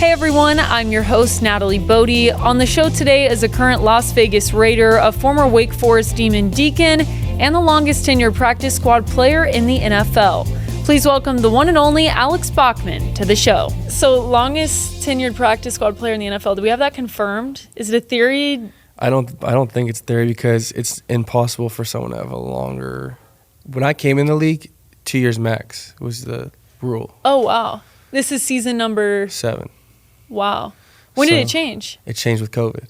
Hey everyone, I'm your host, Natalie Bode. On the show today is a current Las Vegas Raider, a former Wake Forest Demon Deacon, and the longest tenured practice squad player in the NFL. Please welcome the one and only Alex Bachman to the show. So, longest tenured practice squad player in the NFL, do we have that confirmed? Is it a theory? I don't think it's theory because it's impossible for someone to have a longer. When I came in the league, 2 years max was the rule. Oh, wow. This is season number 7. Wow. When did it change? It changed with COVID.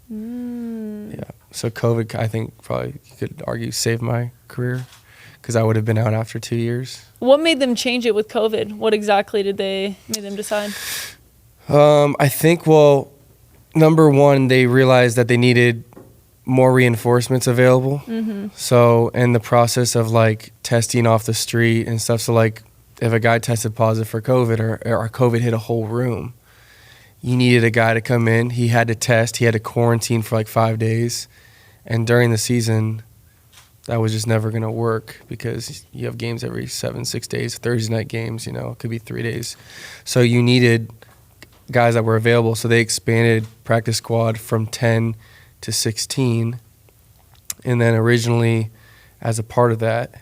Yeah. So COVID, I think probably you could argue saved my career because I would have been out after 2 years. What made them change it with COVID? What exactly did they made them decide? I think, well, number one, they realized that they needed more reinforcements available. Mm-hmm. So in the process of like testing off the street and stuff, so like if a guy tested positive for COVID or COVID hit a whole room, you needed a guy to come in. He had to test. He had to quarantine for like 5 days. And during the season, that was just never going to work because you have games every 6 days, Thursday night games, it could be 3 days. So you needed guys that were available. So they expanded practice squad from 10 to 16. And then originally, as a part of that,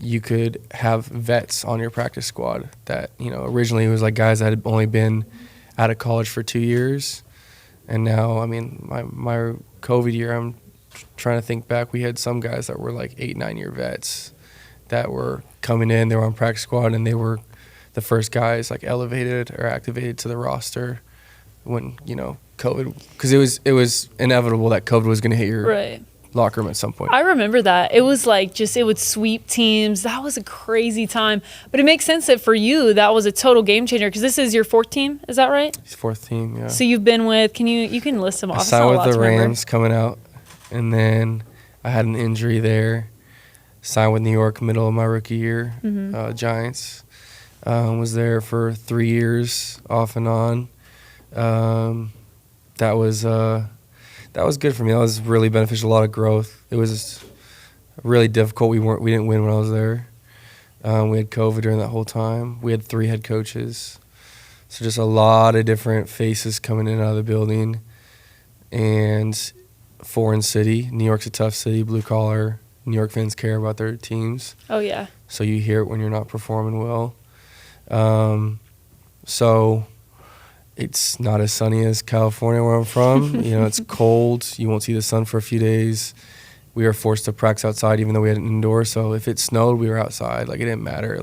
you could have vets on your practice squad that, originally it was like guys that had only been out of college for 2 years. And now, I mean, my COVID year, I'm trying to think back, we had some guys that were like 8-9 year vets that were coming in, they were on practice squad, and they were the first guys like elevated or activated to the roster when, COVID, because it was inevitable that COVID was going to hit your locker room at some point. I remember that. It was like it would sweep teams. That was a crazy time. But it makes sense that for you, that was a total game changer because this is your fourth team. Is that right? It's fourth team, yeah. So you've been with, you can list them off. I signed with the Rams coming out, and then I had an injury there. Signed with New York middle of my rookie year. Giants. Was there for 3 years off and on. That was good for me. That was really beneficial, a lot of growth. It was really difficult. We didn't win when I was there. We had COVID during that whole time. We had 3 head coaches. So just a lot of different faces coming in and out of the building. And foreign city. New York's a tough city, blue collar. New York fans care about their teams. Oh, yeah. So you hear it when you're not performing well. So it's not as sunny as California where I'm from. It's cold. You won't see the sun for a few days. We were forced to practice outside even though we had an indoor. So if it snowed, we were outside. Like, it didn't matter.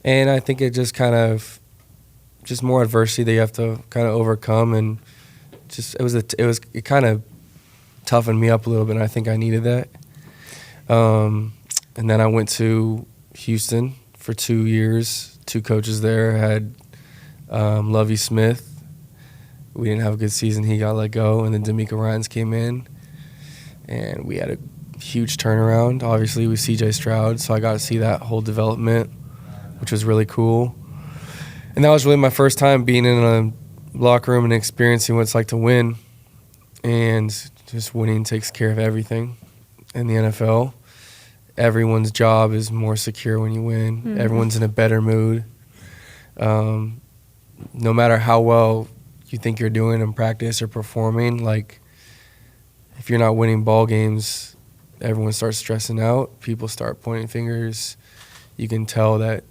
And I think it just kind of just more adversity that you have to kind of overcome. And just it kind of toughened me up a little bit. And I think I needed that. And then I went to Houston for 2 years, 2 coaches there. I had Lovie Smith. We didn't have a good season. He got let go. And then D'Amico Ryans came in. And we had a huge turnaround, obviously, with C.J. Stroud. So I got to see that whole development, which was really cool. And that was really my first time being in a locker room and experiencing what it's like to win. And just winning takes care of everything in the NFL. Everyone's job is more secure when you win. Mm-hmm. Everyone's in a better mood. No matter how well you think you're doing in practice or performing, if you're not winning ball games, everyone starts stressing out. People start pointing fingers. You can tell that,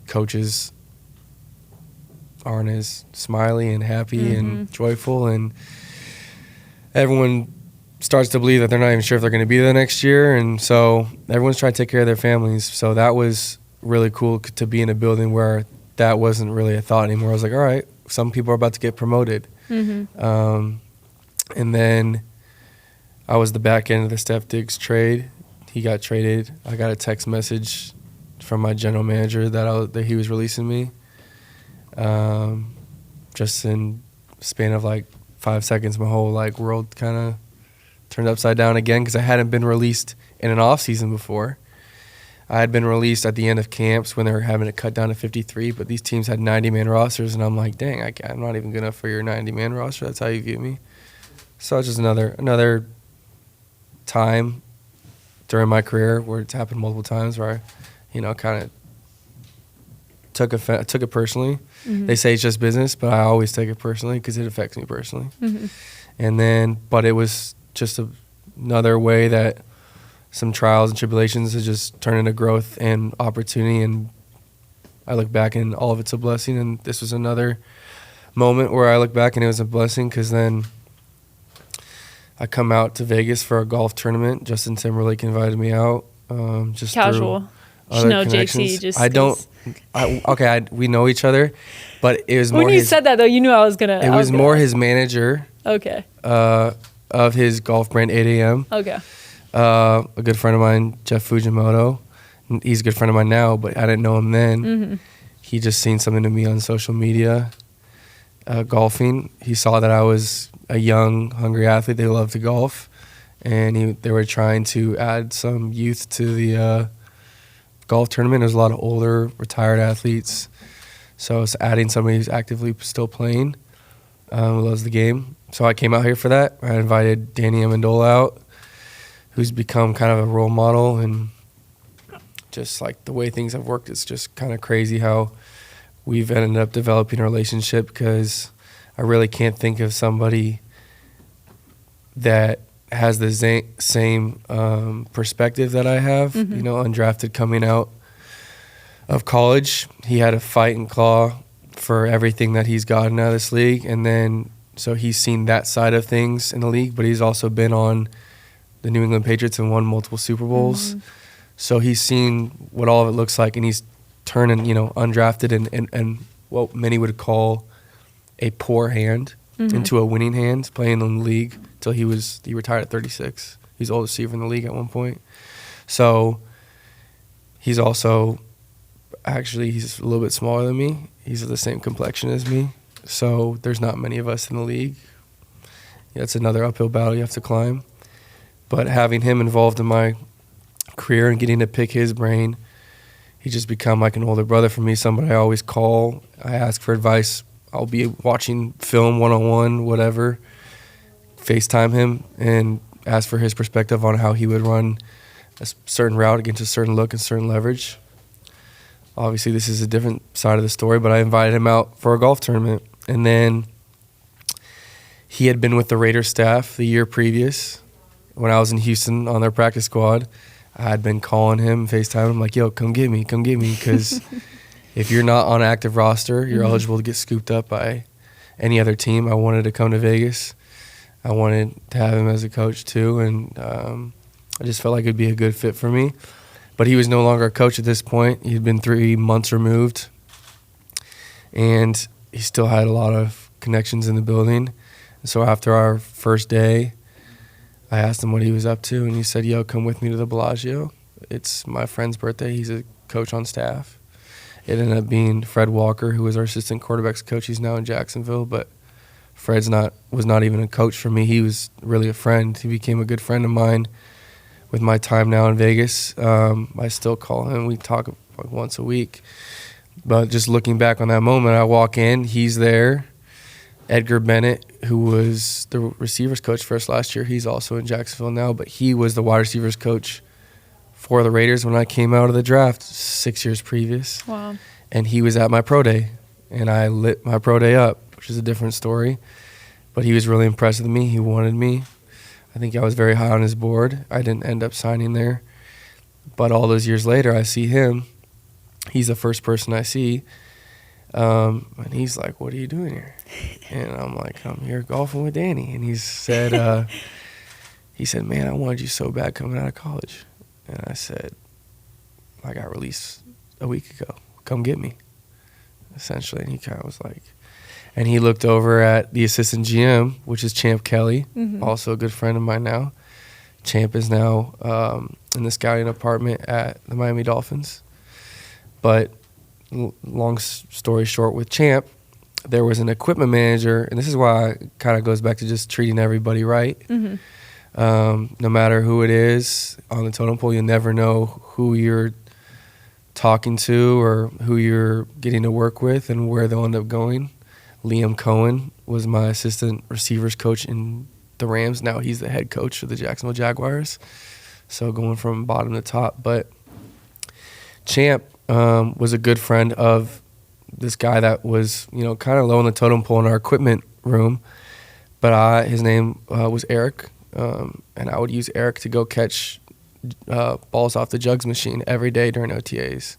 coaches aren't as smiley and happy and joyful, and everyone starts to believe that they're not even sure if they're going to be there next year, and so everyone's trying to take care of their families. So that was really cool to be in a building where that wasn't really a thought anymore. I was like, all right, some people are about to get promoted. And then I was the back end of the Steph Diggs trade. He got traded. I got a text message from my general manager that he was releasing me. Just in span of 5 seconds, my whole world kind of turned upside down again because I hadn't been released in an off season before. I had been released at the end of camps when they were having it cut down to 53, but these teams had 90-man rosters, and I'm like, dang, I'm not even good enough for your 90-man roster. That's how you view me. So it's just another time during my career where it's happened multiple times where I, kind of took it personally. They say it's just business, but I always take it personally because it affects me personally. And then, but it was just another way that some trials and tribulations have just turned into growth and opportunity. And I look back and all of it's a blessing. And this was another moment where I look back and it was a blessing because then I come out to Vegas for a golf tournament. Justin Timberlake invited me out. Just Casual. Other No, connections. JT just. I don't. We know each other, but it was more. When you said that though, you knew I was gonna. It was more his manager. Okay. Of his golf brand 8 AM. Okay. A good friend of mine, Jeff Fujimoto. He's a good friend of mine now, but I didn't know him then. He just seen something to me on social media, golfing. He saw that I was a young, hungry athlete. They loved to golf, and they were trying to add some youth to the golf tournament. There's a lot of older, retired athletes, so it's adding somebody who's actively still playing, who loves the game. So I came out here for that. I invited Danny Amendola out, who's become kind of a role model, and just like the way things have worked, it's just kind of crazy how we've ended up developing a relationship because I really can't think of somebody that has the same perspective that I have. You know, undrafted coming out of college, he had a fight and claw for everything that he's gotten out of this league, and then so he's seen that side of things in the league, but he's also been on the New England Patriots and won multiple Super Bowls. So he's seen what all of it looks like, and he's turning, you know, undrafted and what many would call a poor hand into a winning hand, playing in the league till he retired at 36. He's the oldest receiver in the league at one point. So he's also he's a little bit smaller than me. He's the same complexion as me. So there's not many of us in the league. That's another uphill battle you have to climb. But having him involved in my career and getting to pick his brain, he just become like an older brother for me, somebody I always call. I ask for advice. I'll be watching film one-on-one, whatever, FaceTime him and ask for his perspective on how he would run a certain route against a certain look and certain leverage. Obviously, this is a different side of the story, but I invited him out for a golf tournament. And then he had been with the Raiders staff the year previous. When I was in Houston on their practice squad, I had been calling him, FaceTime him, like, yo, come get me, because if you're not on an active roster, you're eligible to get scooped up by any other team. I wanted to come to Vegas. I wanted to have him as a coach too, and I just felt like it'd be a good fit for me. But he was no longer a coach at this point. He'd been 3 months removed, and he still had a lot of connections in the building. So after our first day, I asked him what he was up to, and he said, yo, come with me to the Bellagio. It's my friend's birthday. He's a coach on staff. It ended up being Fred Walker, who was our assistant quarterbacks coach. He's now in Jacksonville, but Fred's was not even a coach for me. He was really a friend. He became a good friend of mine with my time now in Vegas. I still call him. We talk like once a week. But just looking back on that moment, I walk in, he's there. Edgar Bennett, who was the receivers coach for us last year, he's also in Jacksonville now, but he was the wide receivers coach for the Raiders when I came out of the draft 6 years previous. Wow. And he was at my pro day, and I lit my pro day up, which is a different story. But he was really impressed with me. He wanted me. I think I was very high on his board. I didn't end up signing there. But all those years later, I see him. He's the first person I see. And he's like, what are you doing here? And I'm like, I'm here golfing with Danny. And he said, man, I wanted you so bad coming out of college. And I said, I got released a week ago. Come get me, essentially. And he kind of was like, and he looked over at the assistant GM, which is Champ Kelly, also a good friend of mine now. Champ is now in the scouting department at the Miami Dolphins. But long story short, with Champ, there was an equipment manager, and this is why it kind of goes back to just treating everybody right. No matter who it is on the totem pole, you never know who you're talking to or who you're getting to work with and where they'll end up going. Liam Cohen was my assistant receivers coach in the Rams. Now he's the head coach of the Jacksonville Jaguars. So going from bottom to top. But Champ was a good friend of this guy that was, kind of low on the totem pole in our equipment room. But his name was Eric, and I would use Eric to go catch balls off the jugs machine every day during OTAs.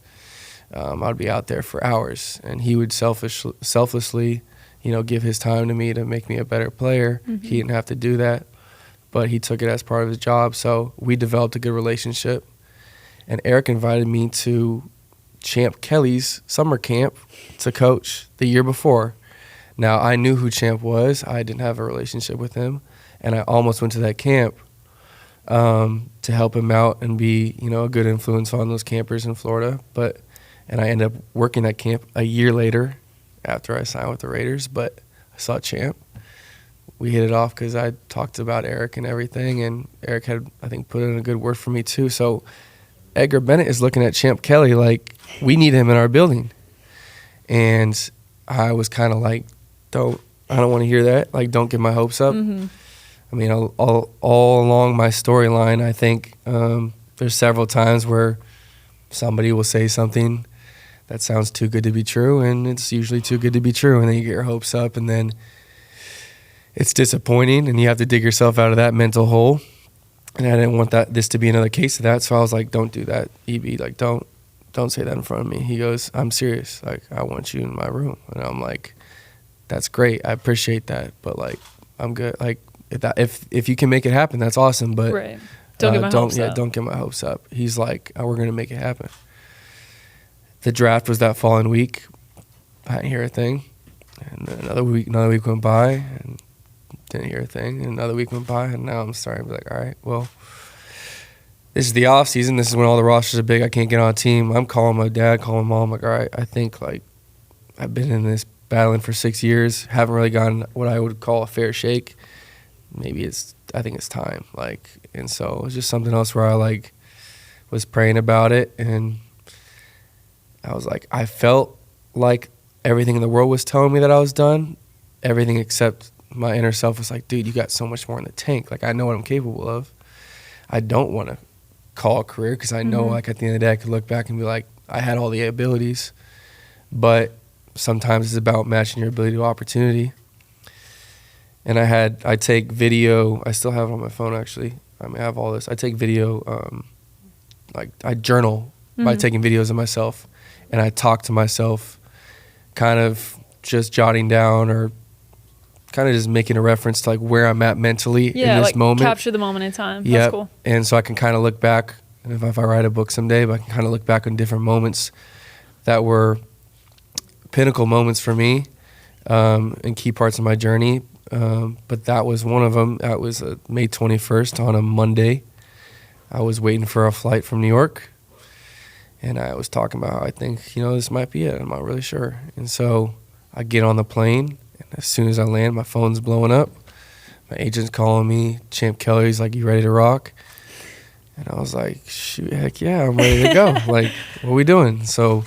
I'd be out there for hours, and he would selflessly, give his time to me to make me a better player. Mm-hmm. He didn't have to do that, but he took it as part of his job. So we developed a good relationship, and Eric invited me to Champ Kelly's summer camp to coach the year before. Now, I knew who Champ was. I didn't have a relationship with him, and I almost went to that camp to help him out and be, a good influence on those campers in Florida. And I ended up working that camp a year later after I signed with the Raiders. But I saw Champ. We hit it off because I talked about Eric and everything, and Eric had, I think, put in a good word for me too. So Edgar Bennett is looking at Champ Kelly like, we need him in our building. And I was kind of like, I don't want to hear that. Like, don't get my hopes up. Mm-hmm. I mean, all along my storyline, I think there's several times where somebody will say something that sounds too good to be true, and it's usually too good to be true, and then you get your hopes up, and then it's disappointing, and you have to dig yourself out of that mental hole. And I didn't want this to be another case of that, so I was like, don't do that, EB. Like, don't say that in front of me. He goes, I'm serious. Like, I want you in my room. And I'm like, that's great. I appreciate that, but like, I'm good. Like, if you can make it happen, that's awesome. But right. Don't get my hopes up. Don't get my hopes up. He's like, we're gonna make it happen. The draft was that following week. I didn't hear a thing. And another week went by, and didn't hear a thing. And another week went by, and now I'm starting to be like, all right, well, this is the off season. This is when all the rosters are big. I can't get on a team. I'm calling my dad, calling my mom. Like, all right, I think like I've been in this battling for 6 years. Haven't really gotten what I would call a fair shake. Maybe I think it's time. Like, and so it was just something else where I like was praying about it, and I was like, I felt like everything in the world was telling me that I was done. Everything except my inner self was like, dude, you got so much more in the tank. Like, I know what I'm capable of. I don't want to call a career because I know, like, at the end of the day, I could look back and be like, I had all the abilities. But sometimes it's about matching your ability to opportunity. And I take video. I still have it on my phone, actually. I mean, I have all this. I take video. Like, I journal by taking videos of myself. And I talk to myself, kind of just jotting down or kind of just making a reference to like where I'm at mentally in this like moment. Capture the moment in time. Yep. That's cool. And so I can kind of look back, and if I write a book someday, but I can kind of look back on different moments that were pinnacle moments for me and key parts of my journey. But that was one of them. That was May 21st on a Monday. I was waiting for a flight from New York. And I was talking about how I think, this might be it. I'm not really sure. And so I get on the plane, and as soon as I land, my phone's blowing up. My agent's calling me. Champ Kelly's like, you ready to rock? And I was like, shoot, heck yeah, I'm ready to go. Like, what are we doing? So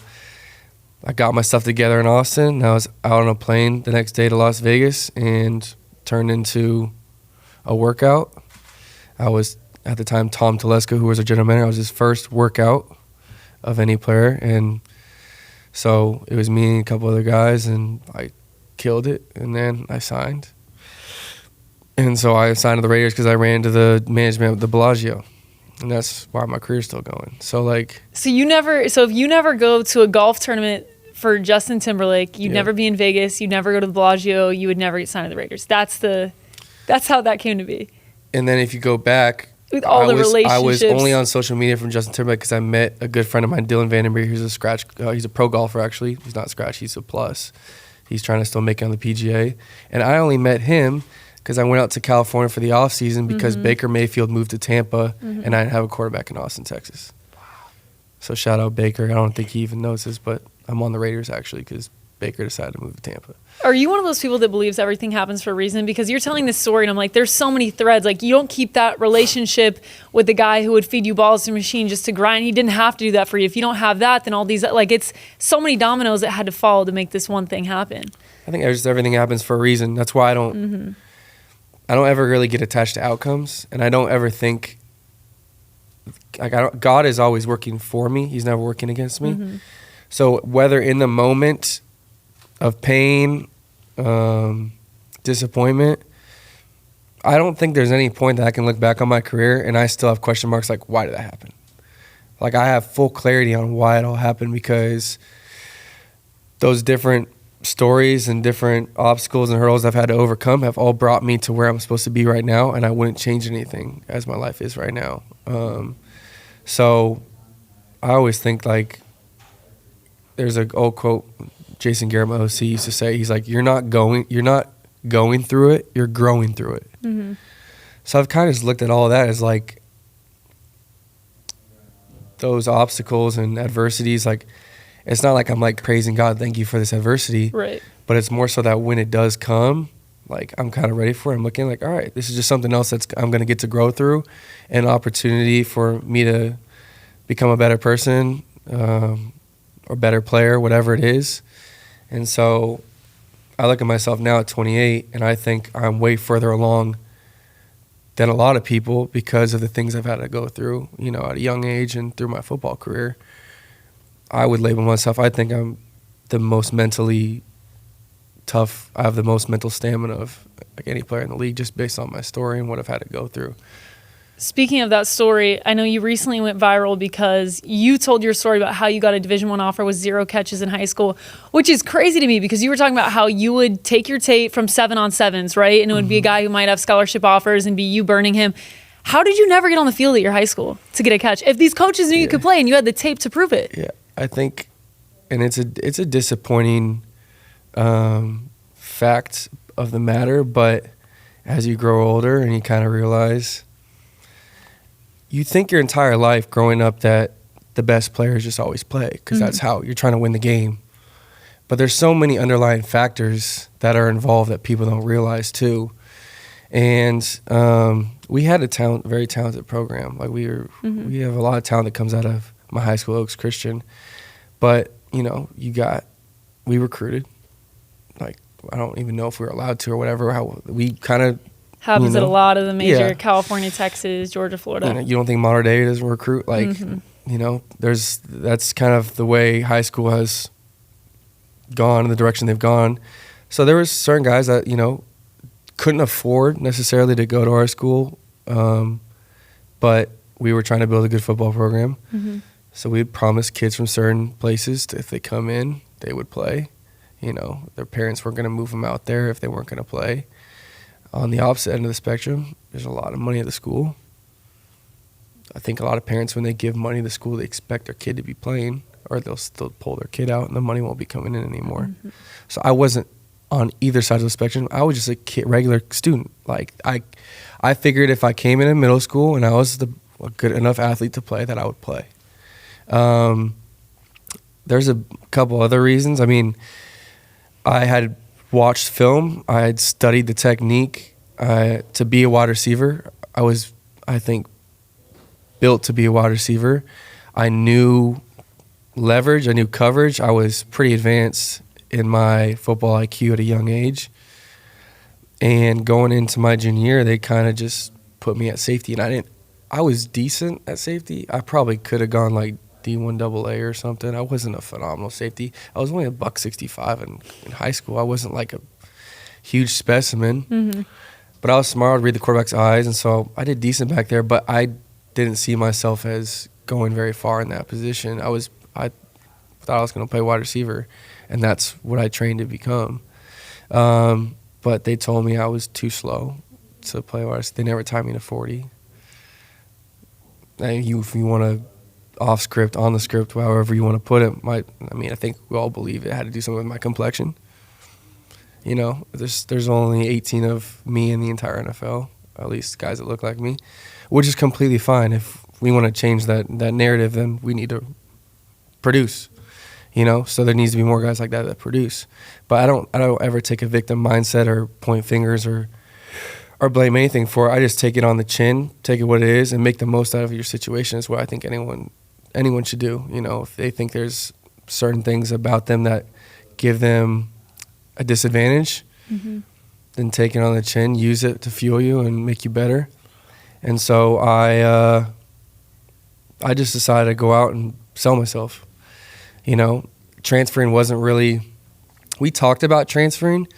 I got my stuff together in Austin, and I was out on a plane the next day to Las Vegas and turned into a workout. I was, at the time, Tom Telesco, who was our general manager. I was his first workout of any player, and so it was me and a couple other guys, and I killed it, and then I signed. And so I signed to the Raiders because I ran into the management of the Bellagio, and that's why my career's still going. So if you never go to a golf tournament for Justin Timberlake, you'd never be in Vegas, you'd never go to the Bellagio, you would never get signed to the Raiders. That's how that came to be. And then if you go back, with all the relationships. I was only on social media from Justin Timberlake because I met a good friend of mine, Dylan Vandenberg, who's a scratch. He's a pro golfer, actually. He's not scratch. He's a plus. He's trying to still make it on the PGA. And I only met him because I went out to California for the offseason because Baker Mayfield moved to Tampa, and I didn't have a quarterback in Austin, Texas. So shout out Baker. I don't think he even knows this, but I'm on the Raiders, actually, because Baker decided to move to Tampa. Are you one of those people that believes everything happens for a reason? Because you're telling this story, and I'm like, there's so many threads. Like, you don't keep that relationship with the guy who would feed you balls to the machine just to grind. He didn't have to do that for you. If you don't have that, then all these, like, it's so many dominoes that had to fall to make this one thing happen. I think just everything happens for a reason. That's why I don't ever really get attached to outcomes, and I don't ever think, like, God is always working for me. He's never working against me. So whether in the moment of pain, disappointment. I don't think there's any point that I can look back on my career and I still have question marks like, why did that happen? Like, I have full clarity on why it all happened, because those different stories and different obstacles and hurdles I've had to overcome have all brought me to where I'm supposed to be right now, and I wouldn't change anything as my life is right now. So I always think, like, there's an old quote Jason Garrett, my OC, used to say. He's like, you're not going through it, you're growing through it. Mm-hmm. So I've kind of just looked at all of that as like those obstacles and adversities. Like, it's not like I'm like praising God, thank you for this adversity. Right. But it's more so that when it does come, like, I'm kind of ready for it. I'm looking like, all right, this is just something else I'm going to get to grow through, an opportunity for me to become a better person, or better player, whatever it is. And so I look at myself now at 28, and I think I'm way further along than a lot of people because of the things I've had to go through, you know, at a young age and through my football career. I would label myself, I think I'm the most mentally tough. I have the most mental stamina of like any player in the league, just based on my story and what I've had to go through. Speaking of that story, I know you recently went viral because you told your story about how you got a Division I offer with 0 catches in high school, which is crazy to me because you were talking about how you would take your tape from 7-on-7s, right? And it would be a guy who might have scholarship offers and be you burning him. How did you never get on the field at your high school to get a catch if these coaches knew you could play and you had the tape to prove it? Yeah, I think, and it's a disappointing fact of the matter, but as you grow older and you kind of realize, you think your entire life growing up that the best players just always play because that's how you're trying to win the game. But there's so many underlying factors that are involved that people don't realize too. And we had a very talented program. Like we have a lot of talent that comes out of my high school, Oaks Christian. But, you know, we recruited. Like, I don't even know if we were allowed to or whatever. How we kind of happens at a lot of the major California, Texas, Georgia, Florida. You don't think modern day doesn't recruit? Like, you know, that's kind of the way high school has gone in the direction they've gone. So there was certain guys that, you know, couldn't afford necessarily to go to our school, but we were trying to build a good football program. So we'd promise kids from certain places if they come in, they would play. You know, their parents weren't going to move them out there if they weren't going to play. On the opposite end of the spectrum, there's a lot of money at the school. I think a lot of parents, when they give money to the school, they expect their kid to be playing, or they'll still pull their kid out and the money won't be coming in anymore. So I wasn't on either side of the spectrum. I was just a regular student. Like, I figured if I came in middle school and I was a good enough athlete to play, that I would play. There's a couple other reasons. I mean, I had watched film. I had studied the technique to be a wide receiver. I was, I think, built to be a wide receiver. I knew leverage. I knew coverage. I was pretty advanced in my football IQ at a young age. And going into my junior year, they kind of just put me at safety. And I was decent at safety. I probably could have gone like D1 AA or something. I wasn't a phenomenal safety. I was only a $165 in high school. I wasn't like a huge specimen, but I was smart. I'd read the quarterback's eyes, and so I did decent back there. But I didn't see myself as going very far in that position. I thought I was going to play wide receiver, and that's what I trained to become. But they told me I was too slow to play wide receiver. They never tied me to 40. And if you want to off script, on the script, however you want to put it. I think we all believe it had to do something with my complexion. You know, there's only 18 of me in the entire NFL, at least guys that look like me, which is completely fine. If we want to change that narrative, then we need to produce. You know, so there needs to be more guys like that produce. But I don't ever take a victim mindset or point fingers or blame anything for it. I just take it on the chin, take it what it is, and make the most out of your situation. Is what I think anyone should do. You know, if they think there's certain things about them that give them a disadvantage, then take it on the chin, use it to fuel you and make you better. And so I just decided to go out and sell myself. You know, transferring wasn't really we talked about transferring.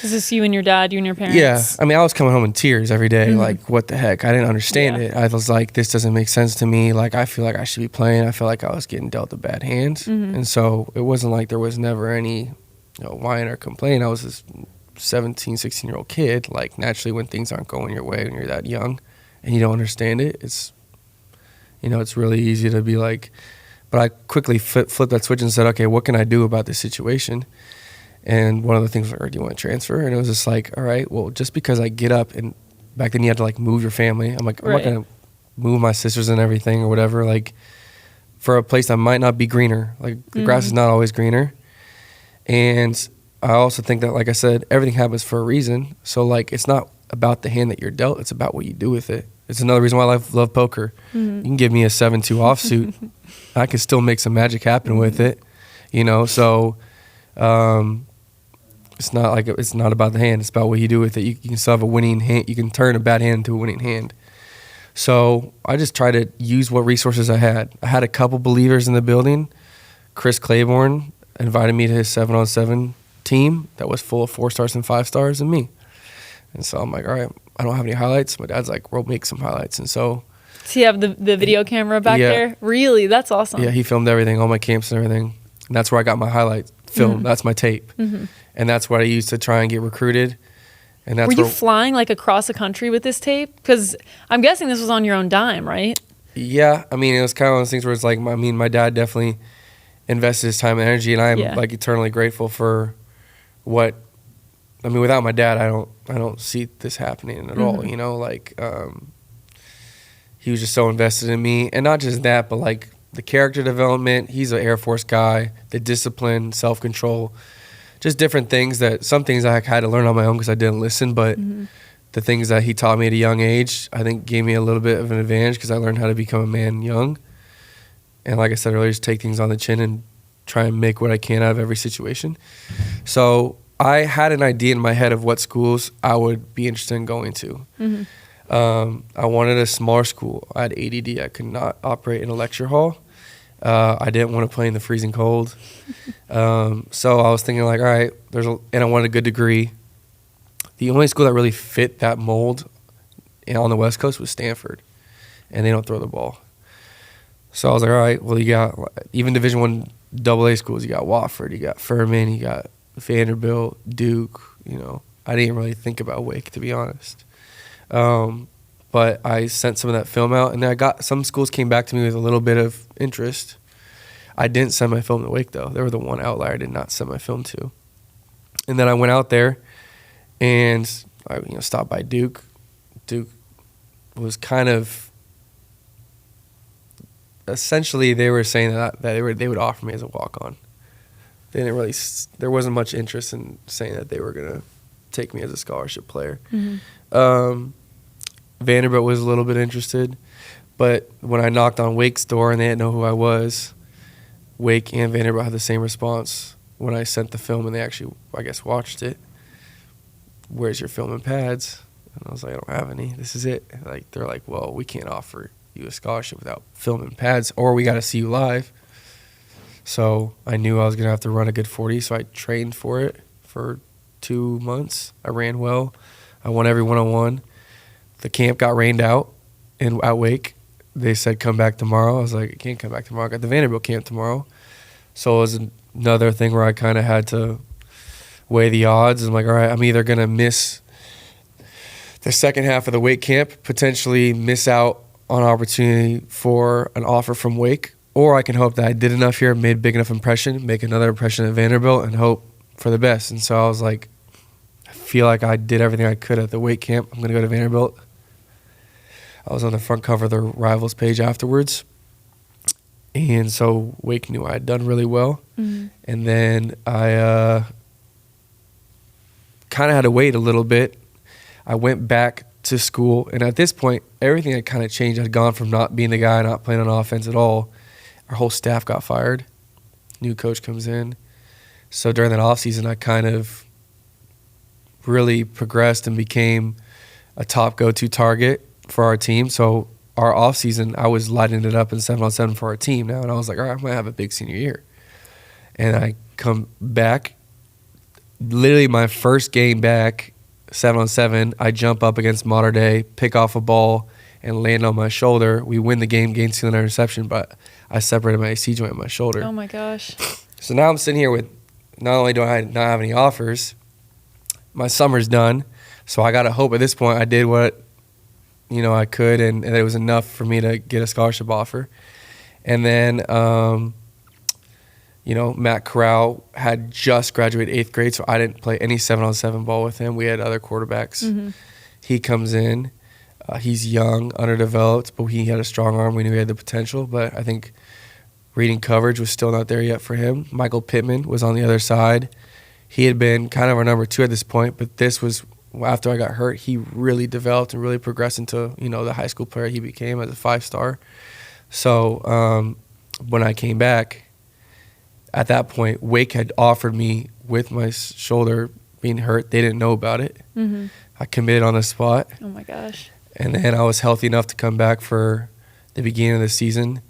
Is this you and your dad, you and your parents? Yeah. I mean, I was coming home in tears every day. Like, what the heck? I didn't understand it. I was like, this doesn't make sense to me. Like, I feel like I should be playing. I feel like I was getting dealt a bad hand. And so it wasn't like there was never any whine or complaint. I was this 17, 16-year-old kid. Like, naturally, when things aren't going your way when you're that young and you don't understand it, it's really easy to be like, but I quickly flipped that switch and said, okay, what can I do about this situation? And one of the things was like, do you want to transfer? And it was just like, all right, well, just because I get up, and back then you had to like move your family. I'm like, I'm not going to move my sisters and everything or whatever, like for a place that might not be greener. Like the grass is not always greener. And I also think that, like I said, everything happens for a reason. So like, it's not about the hand that you're dealt. It's about what you do with it. It's another reason why I love poker. You can give me a 7-2 offsuit. I can still make some magic happen with it, so it's not about the hand. It's about what you do with it. You can still have a winning hand. You can turn a bad hand into a winning hand. So I just try to use what resources I had. I had a couple believers in the building. Chris Claiborne invited me to his 7-on-7 team that was full of 4 stars and 5 stars and me. And so I'm like, all right, I don't have any highlights. My dad's like, we'll make some highlights. And so... So you have the video camera back there? Really? That's awesome. Yeah, he filmed everything, all my camps and everything. And that's where I got my highlight film. That's my tape. And that's what I used to try and get recruited. And that's Were you flying like across the country with this tape? Because I'm guessing this was on your own dime, right? Yeah. I mean, it was kind of one of those things where it's like, my dad definitely invested his time and energy, and I'm like eternally grateful for what... I mean, without my dad, I don't see this happening at all, he was just so invested in me. And not just that, but like the character development. He's an Air Force guy, the discipline, self-control, just different things some things I had to learn on my own because I didn't listen, but the things that he taught me at a young age, I think gave me a little bit of an advantage because I learned how to become a man young. And like I said earlier, just take things on the chin and try and make what I can out of every situation. So I had an idea in my head of what schools I would be interested in going to. I wanted a smaller school. I had ADD. I could not operate in a lecture hall. I didn't want to play in the freezing cold. So I was thinking like, all right, and I wanted a good degree. The only school that really fit that mold on the West Coast was Stanford, and they don't throw the ball. So I was like, all right, well, you got even Division I AA schools. You got Wofford, you got Furman, you got Vanderbilt, Duke. I didn't really think about Wake, to be honest. But I sent some of that film out, and then some schools came back to me with a little bit of interest. I didn't send my film to Wake, though. They were the one outlier I did not send my film to. And then I went out there, and I stopped by Duke. Duke was kind of essentially they were saying that they would offer me as a walk-on. They didn't really. There wasn't much interest in saying that they were gonna take me as a scholarship player. Vanderbilt was a little bit interested, but when I knocked on Wake's door and they didn't know who I was, Wake and Vanderbilt had the same response when I sent the film, and they actually, I guess, watched it. Where's your film and pads? And I was like, I don't have any. This is it. Like they're like, well, we can't offer you a scholarship without film and pads, or we got to see you live. So I knew I was gonna have to run a good 40, so I trained for it for 2 months. I ran well. I won every one-on-one. The camp got rained out at Wake. They said, come back tomorrow. I was like, I can't come back tomorrow. I got the Vanderbilt camp tomorrow. So it was another thing where I kind of had to weigh the odds. I'm like, all right, I'm either going to miss the second half of the Wake camp, potentially miss out on opportunity for an offer from Wake, or I can hope that I did enough here, made a big enough impression, make another impression at Vanderbilt, and hope for the best. And so I was like, I feel like I did everything I could at the Wake camp. I'm going to go to Vanderbilt. I was on the front cover of the Rivals page afterwards. And so Wake knew I had done really well. And then I kind of had to wait a little bit. I went back to school. And at this point, everything had kind of changed. I'd gone from not being the guy, not playing on offense at all. Our whole staff got fired. New coach comes in. So during that offseason, I kind of really progressed and became a top go-to target for our team. So our offseason, I was lighting it up in 7-on-7 for our team now. And I was like, all right, I'm going to have a big senior year. And I come back literally my first game back, 7-on-7, I jump up against Mater Dei, pick off a ball, and land on my shoulder. We win the game, gain 2 interception, but I separated my AC joint in my shoulder. Oh my gosh. So now I'm sitting here with, not only do I not have any offers, my summer's done. So I got to hope at this point I did what, I could, and it was enough for me to get a scholarship offer. And then, Matt Corral had just graduated 8th grade, so I didn't play any 7-on-7 ball with him. We had other quarterbacks. Mm-hmm. He comes in. He's young, underdeveloped, but he had a strong arm. We knew he had the potential, but I think reading coverage was still not there yet for him. Michael Pittman was on the other side. He had been kind of our number 2 at this point, but this was after I got hurt. He really developed and really progressed into, the high school player he became as a 5-star. So when I came back, at that point, Wake had offered me with my shoulder being hurt. They didn't know about it. Mm-hmm. I committed on the spot. Oh my gosh. And then I was healthy enough to come back for the beginning of the season.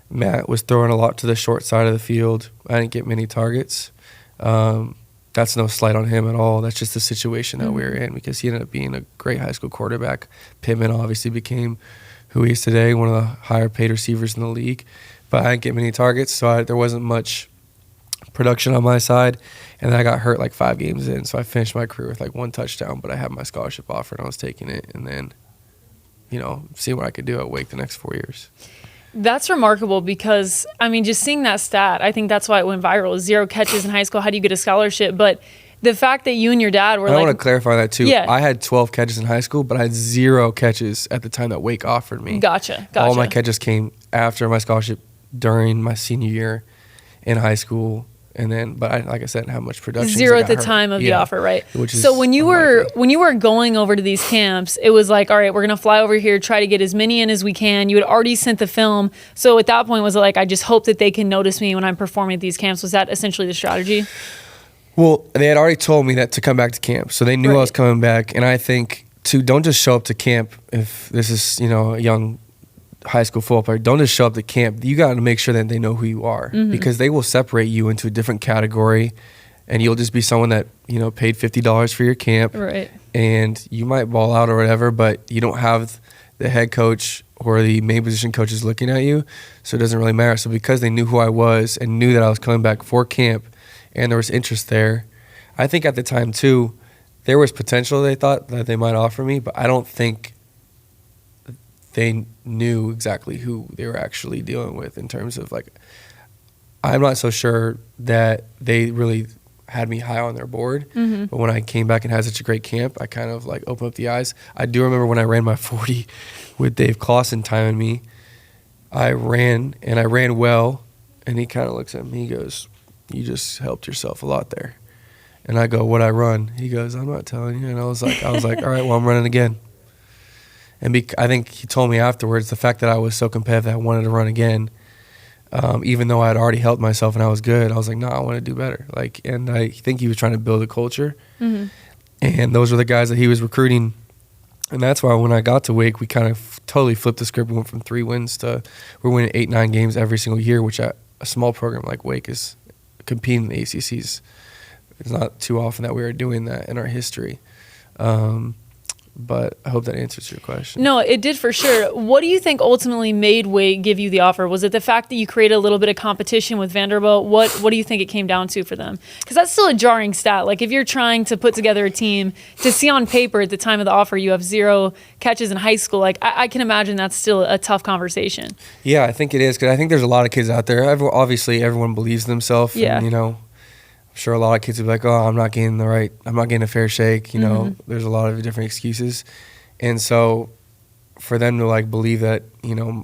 Matt was throwing a lot to the short side of the field. I didn't get many targets. That's no slight on him at all. That's just the situation that we were in, because he ended up being a great high school quarterback. Pittman obviously became who he is today, one of the higher paid receivers in the league. But I didn't get many targets, so there wasn't much production on my side. And then I got hurt like 5 games in, so I finished my career with like 1 touchdown, but I had my scholarship offer and I was taking it, and then, seeing what I could do at Wake the next 4 years. That's remarkable because, just seeing that stat, I think that's why it went viral. 0 catches in high school. How do you get a scholarship? But the fact that you and your dad were I want to clarify that too. Yeah. I had 12 catches in high school, but I had 0 catches at the time that Wake offered me. Gotcha. All my catches came after my scholarship during my senior year in high school. And then, but like I said, didn't have much production. 0 at the time of the offer, right? So when you were going over to these camps, it was like, all right, we're gonna fly over here, try to get as many in as we can. You had already sent the film, so at that point, was it like, I just hope that they can notice me when I'm performing at these camps? Was that essentially the strategy? Well, they had already told me that to come back to camp, so they knew I was coming back. And I think don't just show up to camp if this is a young high school football player. Don't just show up to camp. You got to make sure that they know who you are, because they will separate you into a different category, and you'll just be someone that paid $50 for your camp, right? And you might ball out or whatever, but you don't have the head coach or the main position coaches looking at you, so it doesn't really matter. So because they knew who I was and knew that I was coming back for camp, and there was interest there, I think at the time too, there was potential they thought that they might offer me, but I don't think they knew exactly who they were actually dealing with in terms of I'm not so sure that they really had me high on their board. Mm-hmm. But when I came back and had such a great camp, I kind of opened up the eyes. I do remember when I ran my 40 with Dave Clausen timing me, I ran well, and he kind of looks at me, he goes, "You just helped yourself a lot there." And I go, "What'd I run?" He goes, "I'm not telling you." And I was like, all right, well, I'm running again. And I think he told me afterwards, the fact that I was so competitive that I wanted to run again, even though I had already helped myself and I was good, I was like, no, I want to do better. And I think he was trying to build a culture. Mm-hmm. And those were the guys that he was recruiting. And that's why when I got to Wake, we kind of totally flipped the script. We went from 3 wins to we're winning 8-9 games every single year, which at a small program like Wake is competing in the ACCs. It's not too often that we are doing that in our history. But I hope that answers your question. No, it did for sure. What do you think ultimately made Wake give you the offer? Was it the fact that you created a little bit of competition with Vanderbilt? What do you think it came down to for them? Because that's still a jarring stat. If you're trying to put together a team, to see on paper at the time of the offer you have 0 catches in high school, I can imagine that's still a tough conversation. Yeah, I think it is, because I think there's a lot of kids out there. Obviously, everyone believes themselves. Yeah. And, I'm sure a lot of kids will be like, I'm not getting a fair shake. There's a lot of different excuses. And so for them to believe that,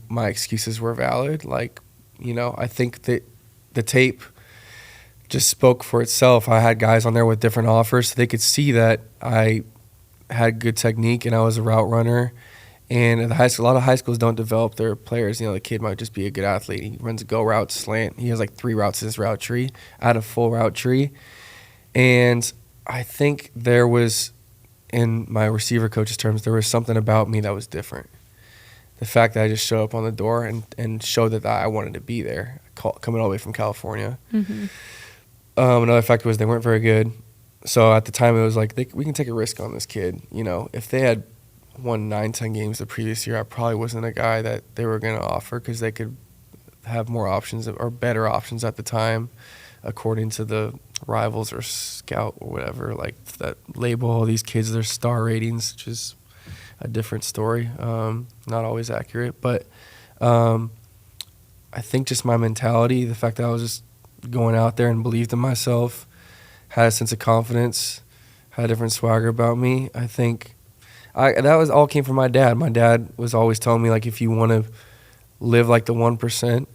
my excuses were valid, I think that the tape just spoke for itself. I had guys on there with different offers, so they could see that I had good technique and I was a route runner. And at a lot of high schools don't develop their players. The kid might just be a good athlete. He runs a go route, slant. He has 3 routes in his route tree. I had a full route tree. And I think there was, in my receiver coach's terms, there was something about me that was different. The fact that I just showed up on the door and showed that I wanted to be there, coming all the way from California. Mm-hmm. Another factor was they weren't very good. So at the time, it was like, we can take a risk on this kid. You know, if they had won 9-10 games the previous year, I probably wasn't a guy that they were going to offer because they could have more options or better options at the time, according to the rivals or scout or whatever, like that label all these kids their star ratings, which is a different story, not always accurate. But I think just my mentality, the fact that I was just going out there and believed in myself, had a sense of confidence, had a different swagger about me. I think that was all came from my dad. My dad was always telling me, like, if you want to live like the 1%,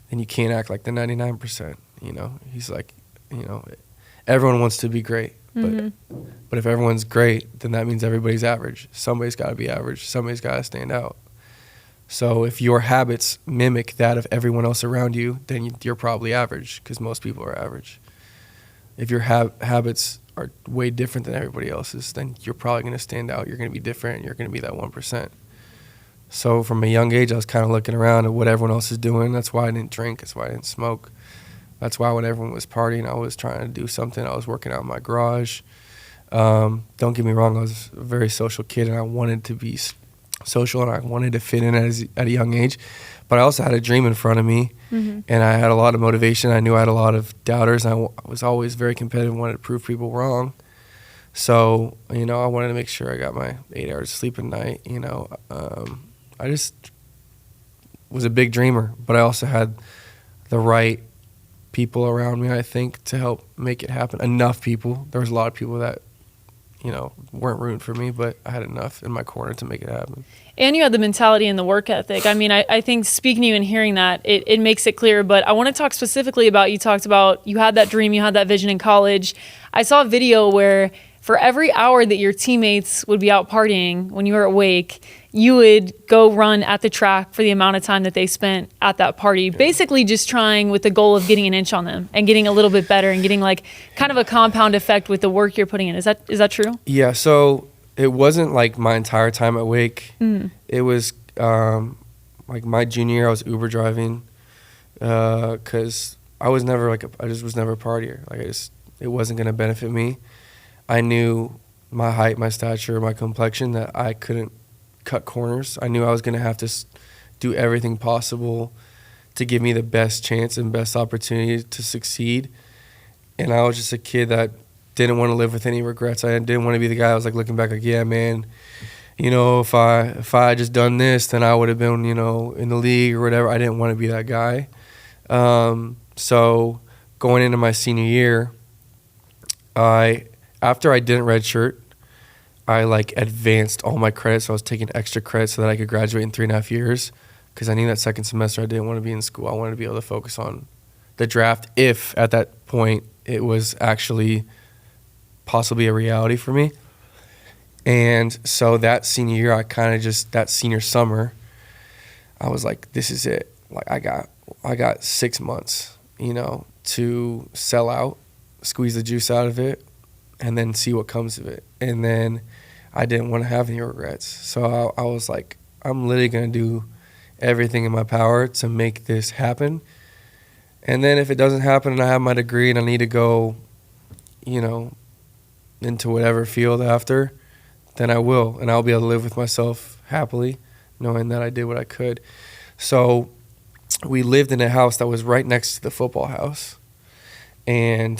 then you can't act like the 99%. You know, he's like, you know, everyone wants to be great, but if everyone's great, then that means everybody's average. Somebody's got to be average. Somebody's got to stand out. So if your habits mimic that of everyone else around you, then you're probably average, because most people are average. If your habits are way different than everybody else's, then you're probably going to stand out. You're going to be different. You're going to be that 1%. So from a young age, I was kind of looking around at what everyone else is doing. That's why I didn't drink. That's why I didn't smoke. That's why when everyone was partying, I was trying to do something. I was working out in my garage. Don't get me wrong, I was a very social kid, and I wanted to be social, and I wanted to fit in at a young age. But I also had a dream in front of me, and I had a lot of motivation. I knew I had a lot of doubters, and I was always very competitive and wanted to prove people wrong. So, you know, I wanted to make sure I got my 8 hours of sleep at night. You know, I just was a big dreamer, but I also had the right people around me, I think, to help make it happen. Enough people. There was a lot of people that, you know, weren't rooting for me, but I had enough in my corner to make it happen. And you had the mentality and the work ethic. I mean, I think speaking to you and hearing that, it makes it clear. But I want to talk specifically about, you talked about you had that dream, you had that vision in college. I saw a video where for every hour that your teammates would be out partying when you were awake, you would go run at the track for the amount of time that they spent at that party, basically just trying with the goal of getting an inch on them and getting a little bit better and getting like kind of a compound effect with the work you're putting in. Is that true? Yeah, so it wasn't like my entire time at Wake. It was like my junior year, I was Uber driving because I was never I just was never a partier. It wasn't going to benefit me. I knew my height, my stature, my complexion, that I couldn't cut corners. I knew I was going to have to do everything possible to give me the best chance and best opportunity to succeed. And I was just a kid that didn't want to live with any regrets. I didn't want to be the guy that was like looking back like, yeah, man, you know, if I had just done this, then I would have been, you know, in the league or whatever. I didn't want to be that guy. So going into my senior year, after I didn't redshirt, I advanced all my credits. So I was taking extra credits so that I could graduate in 3.5 years, because I knew that second semester I didn't want to be in school. I wanted to be able to focus on the draft if at that point it was actually possibly a reality for me. And so that senior year, that senior summer, I was like, this is it. Like I got 6 months, you know, to sell out, squeeze the juice out of it, and then see what comes of it. And then I didn't want to have any regrets. So I was like, I'm literally going to do everything in my power to make this happen. And then if it doesn't happen and I have my degree and I need to go, you know, into whatever field after, then I will. And I'll be able to live with myself happily, knowing that I did what I could. So we lived in a house that was right next to the football house. And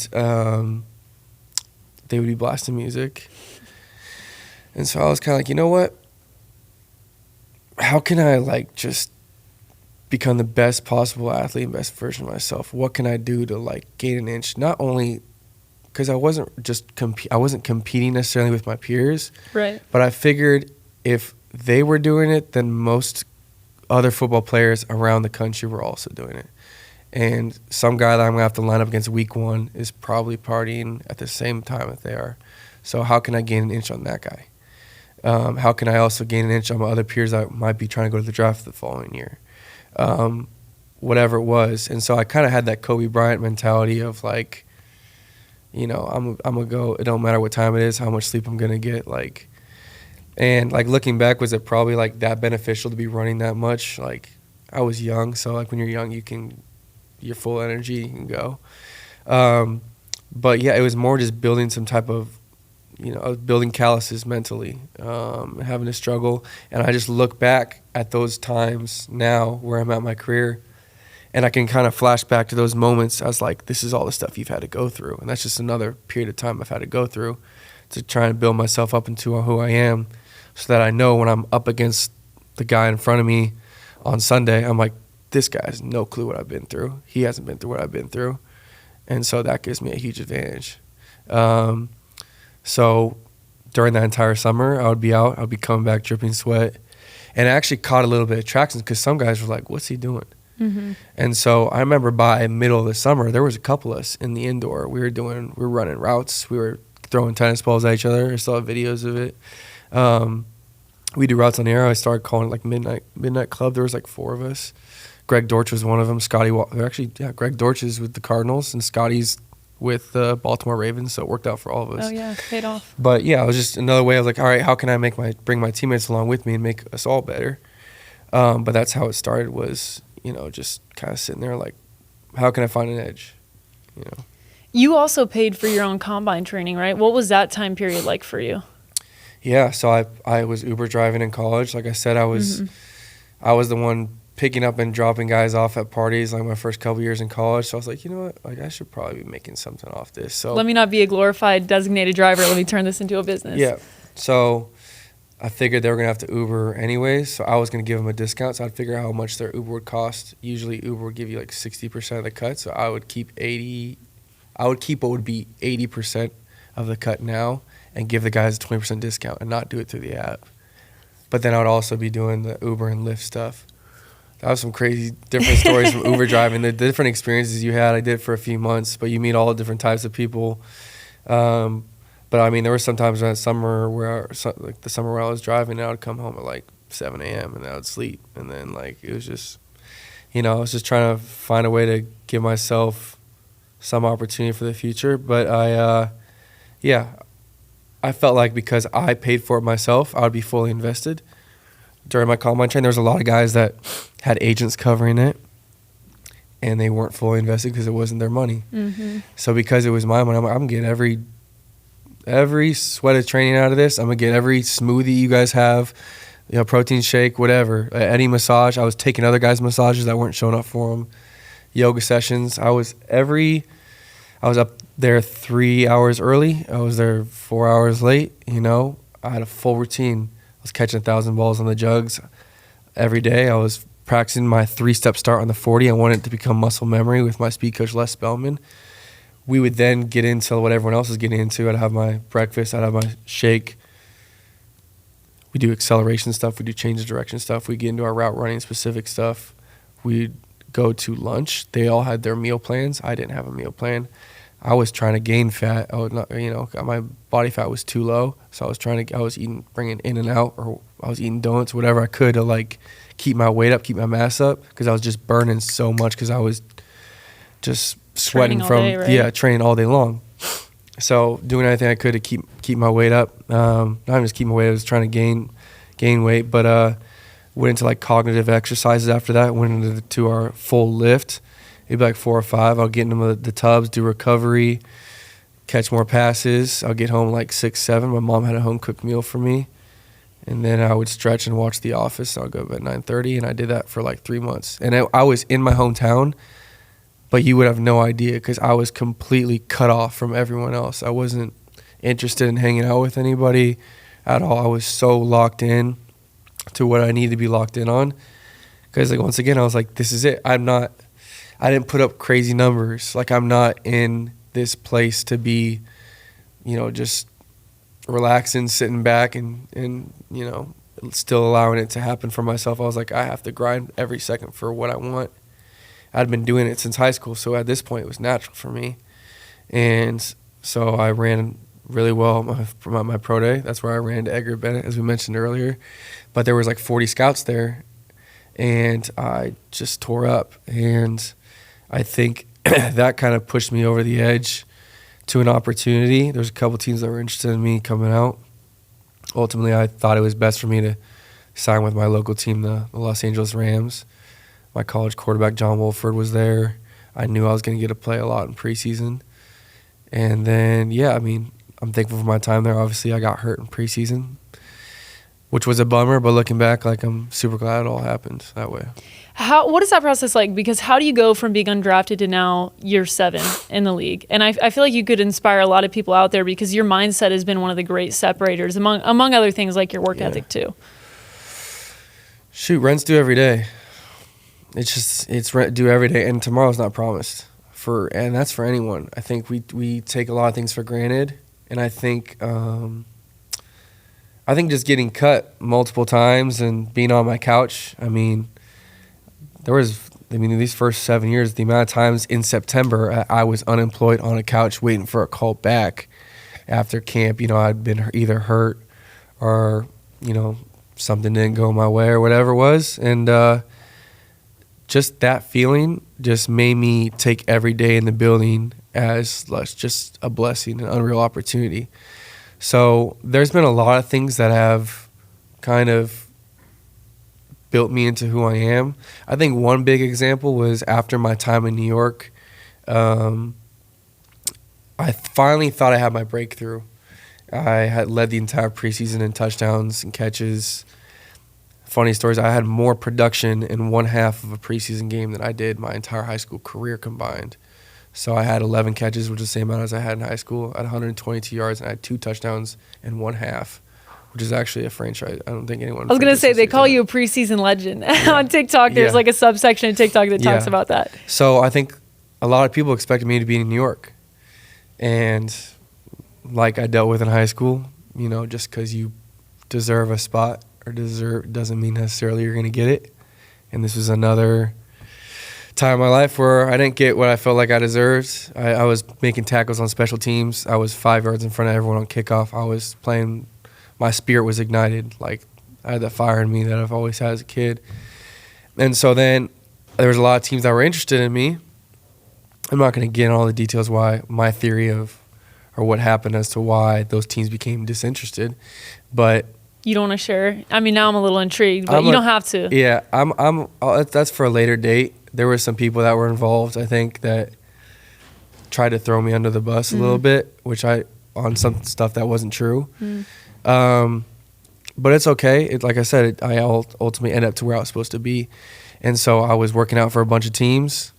they would be blasting music. And so I was kind of like, you know what? How can I just become the best possible athlete and best version of myself? What can I do to gain an inch? Not only because I wasn't competing necessarily with my peers, right? But I figured if they were doing it, then most other football players around the country were also doing it. And some guy that I'm going to have to line up against week 1 is probably partying at the same time that they are. So how can I gain an inch on that guy? How can I also gain an inch on my other peers that might be trying to go to the draft the following year? Whatever it was. And so I kind of had that Kobe Bryant mentality of you know, I'm going to go. It don't matter what time it is, how much sleep I'm going to get. And looking back, was it probably that beneficial to be running that much? I was young. So when you're young, you're full energy, you can go. But yeah, it was more just building some type of, I was building calluses mentally, having to struggle. And I just look back at those times now where I'm at my career, and I can kind of flash back to those moments as like, this is all the stuff you've had to go through. And that's just another period of time I've had to go through to try and build myself up into who I am, so that I know when I'm up against the guy in front of me on Sunday, I'm like, this guy has no clue what I've been through. He hasn't been through what I've been through. And so that gives me a huge advantage. So during that entire summer, I would be out, I'd be coming back dripping sweat. And I actually caught a little bit of traction because some guys were like, what's he doing? Mm-hmm. And so I remember by middle of the summer, there was a couple of us in the indoor. We were running routes. We were throwing tennis balls at each other. I saw videos of it. We do routes on the air. I started calling it like midnight club. There was like 4 of us. Greg Dortch was one of them. Greg Dortch is with the Cardinals, and Scotty's with the Baltimore Ravens, so it worked out for all of us. Oh yeah, paid off. But yeah, it was just another way. I was like, all right, how can I bring my teammates along with me and make us all better? But that's how it started. Was just kind of sitting there like, how can I find an edge? You also paid for your own combine training, right? What was that time period like for you? Yeah, so I was Uber driving in college. Like I said, I was the one picking up and dropping guys off at parties like my first couple years in college. So I was like, you know what? Like I should probably be making something off this. So let me not be a glorified designated driver. Let me turn this into a business. Yeah. So I figured they were going to have to Uber anyways. So I was going to give them a discount. So I'd figure out how much their Uber would cost. Usually Uber would give you like 60% of the cut. So I would keep what would be 80% of the cut now and give the guys a 20% discount and not do it through the app. But then I would also be doing the Uber and Lyft stuff. That was some crazy different stories from Uber driving, the different experiences you had. I did for a few months, but you meet all the different types of people. But I mean, there were some times in the summer where I was driving, and I would come home at like 7 a.m. and I would sleep. And then like, it was just, I was just trying to find a way to give myself some opportunity for the future. But I felt like because I paid for it myself, I would be fully invested. During my combine train, there was a lot of guys that had agents covering it, and they weren't fully invested because it wasn't their money. Mm-hmm. So because it was my money, I'm going to get every sweat of training out of this. I'm going to get every smoothie you guys have, protein shake, whatever. Any massage. I was taking other guys' massages that weren't showing up for them. Yoga sessions. I was up there 3 hours early. I was there 4 hours late. I had a full routine. I was catching 1,000 balls on the jugs every day. I was practicing my 3-step start on the 40. I wanted it to become muscle memory with my speed coach, Les Spellman. We would then get into what everyone else was getting into. I'd have my breakfast. I'd have my shake. We do acceleration stuff. We do change of direction stuff. We get into our route running specific stuff. We'd go to lunch. They all had their meal plans. I didn't have a meal plan. I was trying to gain fat. My body fat was too low, so I was bringing in and out, or I was eating donuts, whatever I could to like keep my weight up, keep my mass up, because I was just burning so much because I was just sweating training all day long. So doing everything I could to keep my weight up. Not even just keep my weight. I was trying to gain weight, but went into like cognitive exercises after that. Went into our full lift. It'd be like 4 or 5. I'll get into the tubs, do recovery, catch more passes. I'll get home like 6, 7. My mom had a home cooked meal for me. And then I would stretch and watch The Office. I'll go at 9:30, and I did that for like 3 months. And I was in my hometown, but you would have no idea because I was completely cut off from everyone else. I wasn't interested in hanging out with anybody at all. I was so locked in to what I needed to be locked in on. Because like once again, I was like, this is it. I didn't put up crazy numbers. Like I'm not in this place to be, just relaxing, sitting back and still allowing it to happen for myself. I was like, I have to grind every second for what I want. I'd been doing it since high school, so at this point it was natural for me. And so I ran really well my pro day. That's where I ran to Edgar Bennett, as we mentioned earlier. But there was like 40 scouts there, and I just tore up. And I think that kind of pushed me over the edge to an opportunity. There's a couple teams that were interested in me coming out. Ultimately, I thought it was best for me to sign with my local team, the Los Angeles Rams. My college quarterback, John Wolford, was there. I knew I was going to get to play a lot in preseason. And then, yeah, I mean, I'm thankful for my time there. Obviously, I got hurt in preseason, which was a bummer, but looking back, like, I'm super glad it all happened that way. What is that process like? Because how do you go from being undrafted to now year 7 in the league? And I feel like you could inspire a lot of people out there because your mindset has been one of the great separators, among other things like your work ethic too. Shoot, rent's due every day. It's rent due every day, and tomorrow's not promised. And that's for anyone. I think we take a lot of things for granted, and I think just getting cut multiple times and being on my couch. I mean, these first 7 years, the amount of times in September I was unemployed on a couch waiting for a call back after camp. I'd been either hurt or something didn't go my way or whatever it was, and just that feeling just made me take every day in the building as just a blessing, an unreal opportunity. So there's been a lot of things that have kind of built me into who I am. I think one big example was after my time in New York, I finally thought I had my breakthrough. I had led the entire preseason in touchdowns and catches. Funny stories, I had more production in one half of a preseason game than I did my entire high school career combined. So I had 11 catches, which is the same amount as I had in high school. I had 122 yards, and I had 2 touchdowns in one half, which is actually a franchise. I don't think anyone. I was going to say, they call you a preseason legend. On TikTok, there's like a subsection of TikTok that talks about that. So I think a lot of people expected me to be in New York. And like I dealt with in high school, just because you deserve a spot or doesn't mean necessarily you're going to get it. And this was another time in my life where I didn't get what I felt like I deserved. I was making tackles on special teams. I was 5 yards in front of everyone on kickoff. I was playing. My spirit was ignited. Like, I had that fire in me that I've always had as a kid. And so then there was a lot of teams that were interested in me. I'm not going to get into all the details why my theory of or what happened as to why those teams became disinterested, but you don't want to share? I mean, now I'm a little intrigued, but you don't have to. Yeah, that's for a later date. There were some people that were involved, I think, that tried to throw me under the bus a little bit, on some stuff that wasn't true. But it's okay. Like I said, I ultimately ended up to where I was supposed to be. And so I was working out for a bunch of teams,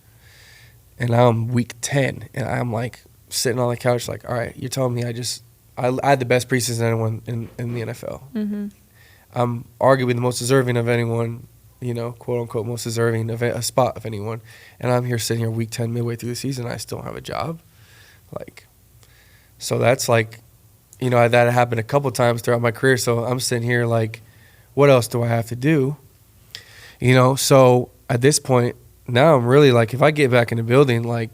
and now I'm week 10, and I'm like sitting on the couch like, all right, you're telling me I had the best preseason anyone in the NFL. I'm arguably the most deserving of anyone, quote unquote, most deserving of a spot of anyone. And I'm here sitting here week 10, midway through the season, and I still don't have a job. So that's like, that happened a couple times throughout my career. So I'm sitting here like, what else do I have to do? So at this point, now I'm really like, if I get back in the building, like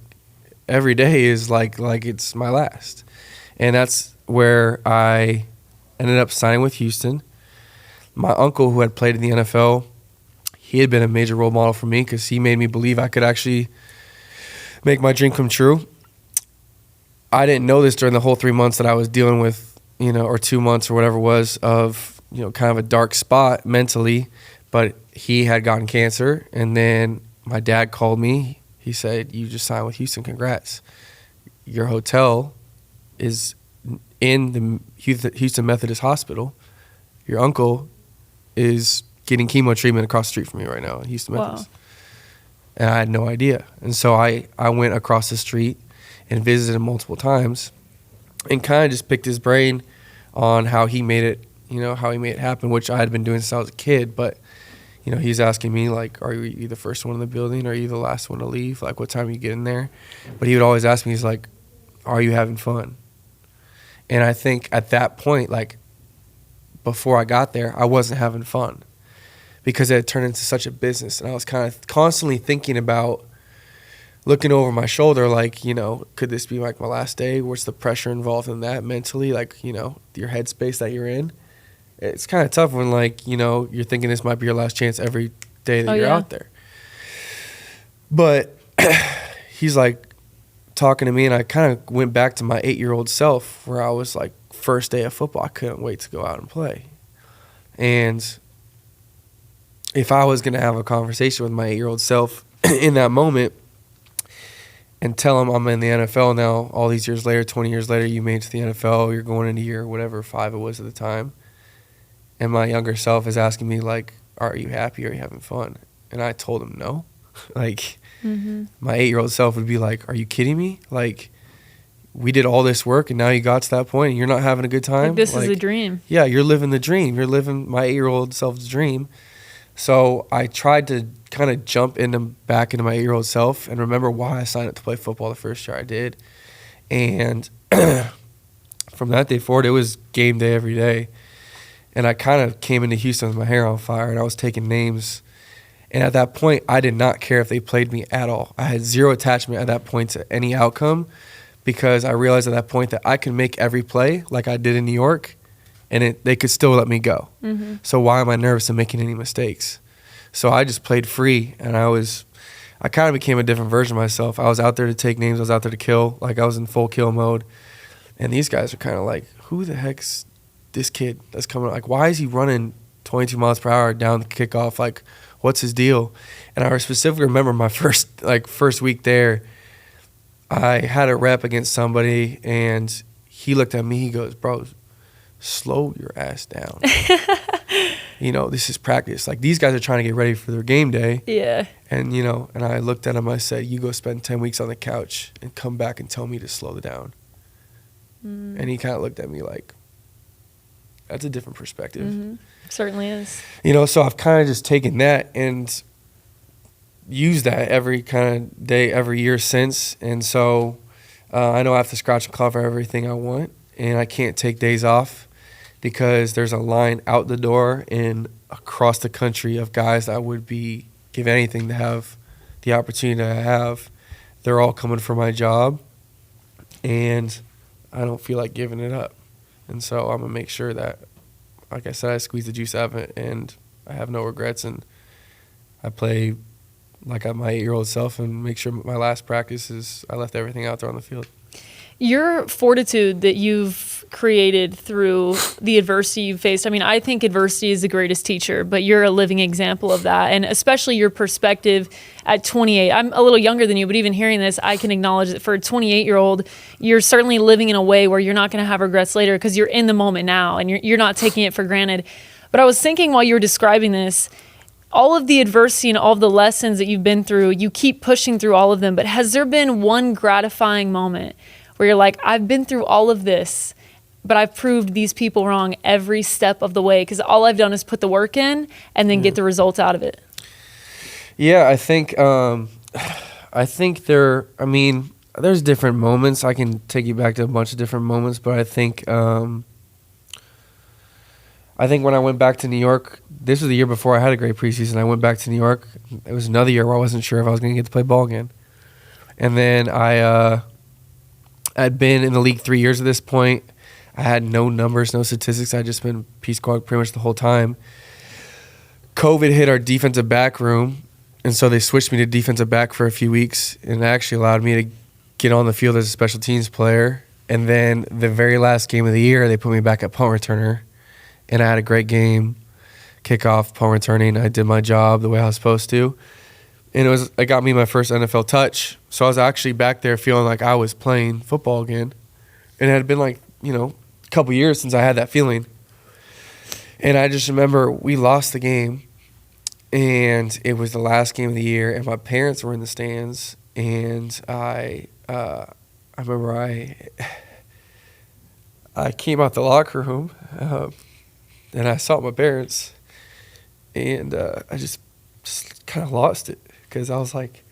every day is like it's my last. And that's where I ended up signing with Houston. My uncle, who had played in the NFL, he had been a major role model for me because he made me believe I could actually make my dream come true. I didn't know this during the whole 3 months that I was dealing with, or 2 months or whatever it was of, kind of a dark spot mentally. But he had gotten cancer, and then my dad called me. He said, "You just signed with Houston. Congrats. Your hotel is in the Houston Methodist Hospital. Your uncle is getting chemo treatment across the street from you right now at Houston Methodist." And I had no idea. And so I went across the street and visited him multiple times and kind of just picked his brain on how he made it, how he made it happen, which I had been doing since I was a kid. But, he's asking me, like, are you the first one in the building? Or are you the last one to leave? Like, what time you get in there? But he would always ask me, he's like, are you having fun? And I think at that point, like, before I got there, I wasn't having fun because it had turned into such a business. And I was kind of constantly thinking about looking over my shoulder, like, could this be like my last day? What's the pressure involved in that mentally? Like, your headspace that you're in. It's kind of tough when, like, you're thinking this might be your last chance every day that you're out there. But he's like talking to me, and I kind of went back to my 8-year-old self where I was like, first day of football, I couldn't wait to go out and play. And if I was going to have a conversation with my 8-year-old self in that moment, and tell them I'm in the NFL now. All these years later, 20 years later, you made it to the NFL. You're going into year whatever 5 it was at the time, and my younger self is asking me like, "Are you happy? Are you having fun?" And I told him no. Like, my 8-year-old self would be like, "Are you kidding me? Like, we did all this work and now you got to that point and you're not having a good time? Like, this is a dream." Yeah, you're living the dream. You're living my 8-year-old self's dream. So I tried to kind of jump back into my 8-year-old self and remember why I signed up to play football the first year I did. And from that day forward, it was game day every day. And I kind of came into Houston with my hair on fire, and I was taking names. And at that point, I did not care if they played me at all. I had zero attachment at that point to any outcome, because I realized at that point that I could make every play like I did in New York, and they could still let me go. So why am I nervous of making any mistakes? So I just played free, and I kind of became a different version of myself. I was out there to take names. I was out there to kill. Like, I was in full kill mode. And these guys are kind of like, who the heck's this kid that's coming? Like, why is he running 22 miles per hour down the kickoff? Like, what's his deal? And I specifically remember my first week there, I had a rep against somebody, and he looked at me. He goes, "Bro, slow your ass down. This is practice. Like, these guys are trying to get ready for their game day." Yeah. And, and I looked at him. I said, "You go spend 10 weeks on the couch and come back and tell me to slow down." And he kind of looked at me like, that's a different perspective. Certainly is. So I've kind of just taken that and used that every kind of day, every year since. And so I know I have to scratch and claw for everything I want, and I can't take days off because there's a line out the door and across the country of guys that would give anything to have the opportunity to have. They're all coming for my job, and I don't feel like giving it up. And so I'm going to make sure that, like I said, I squeeze the juice out of it, and I have no regrets, and I play like I'm my 8-year-old self and make sure my last practice is I left everything out there on the field. Your fortitude that you've created through the adversity you've faced, I mean, I think adversity is the greatest teacher, but you're a living example of that, and especially your perspective at 28. I'm a little younger than you, but even hearing this, I can acknowledge that for a 28-year-old, you're certainly living in a way where you're not going to have regrets later because you're in the moment now, and you're not taking it for granted. But I was thinking while you were describing this, all of the adversity and all of the lessons that you've been through, you keep pushing through all of them, but has there been one gratifying moment where you're like, I've been through all of this, but I've proved these people wrong every step of the way because all I've done is put the work in and then get the results out of it? Yeah, I think there's different moments. I can take you back to a bunch of different moments, but I think when I went back to New York, this was the year before I had a great preseason. I went back to New York. It was another year where I wasn't sure if I was going to get to play ball again. And then I'd been in the league 3 years at this point. I had no numbers, no statistics. I'd just been Peace Squad pretty much the whole time. COVID hit our defensive back room, and so they switched me to defensive back for a few weeks, and it actually allowed me to get on the field as a special teams player. And then the very last game of the year, they put me back at punt returner, and I had a great game, kickoff, punt returning. I did my job the way I was supposed to. And it got me my first NFL touch. So I was actually back there feeling like I was playing football again. And it had been like, a couple years since I had that feeling. And I just remember we lost the game, and it was the last game of the year, and my parents were in the stands, and I remember I came out the locker room, and I saw my parents, and I just kind of lost it. Because I was like,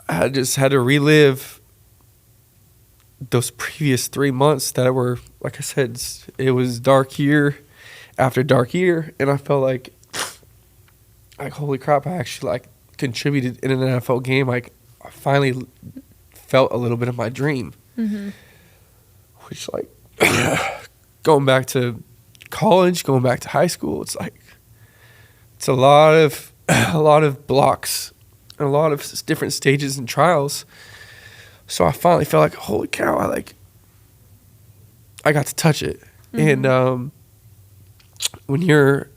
I just had to relive those previous 3 months that were, like I said, it was dark year after dark year. And I felt like holy crap, I actually contributed in an NFL game. I finally felt a little bit of my dream. Which going back to college, going back to high school, it's a lot of blocks and a lot of different stages and trials. So I finally felt like, holy cow, I got to touch it. And when you're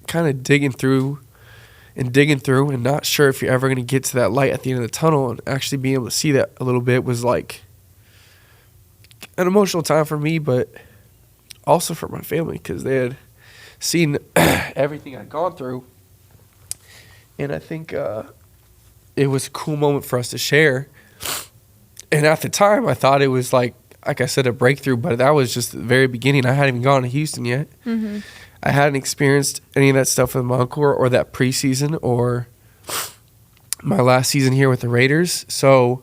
kind of digging through and digging through and not sure if you're ever going to get to that light at the end of the tunnel, and actually being able to see that a little bit was like an emotional time for me, but also for my family, because they had seen everything I'd gone through. And I think it was a cool moment for us to share. And at the time, I thought it was like I said, a breakthrough, but that was just the very beginning. I hadn't even gone to Houston yet. Mm-hmm. I hadn't experienced any of that stuff with my uncle or that preseason or my last season here with the Raiders. So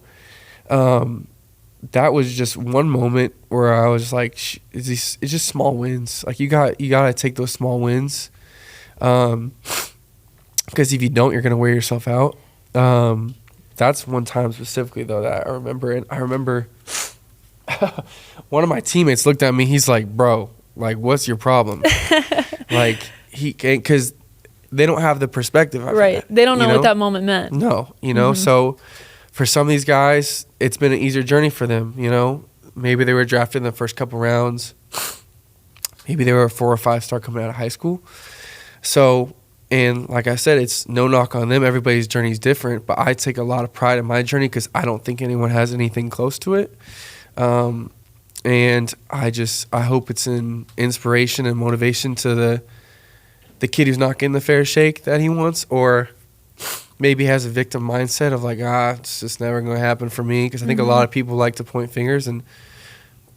that was just one moment where I was like, it's just small wins. Like you got to take those small wins, because if you don't, you're going to wear yourself out. That's one time specifically though that I remember. And I remember one of my teammates looked at me. He's like, "Bro, like, what's your problem?" Like because they don't have the perspective. Right. They don't know what that moment meant. No, mm-hmm. So for some of these guys, it's been an easier journey for them. Maybe they were drafted in the first couple rounds. Maybe they were a 4 or 5 star coming out of high school. So, and like I said, it's no knock on them. Everybody's journey is different, but I take a lot of pride in my journey because I don't think anyone has anything close to it. And I hope it's an inspiration and motivation to the kid who's not getting the fair shake that he wants, or maybe has a victim mindset of like, it's just never going to happen for me. Because I think a lot of people like to point fingers, and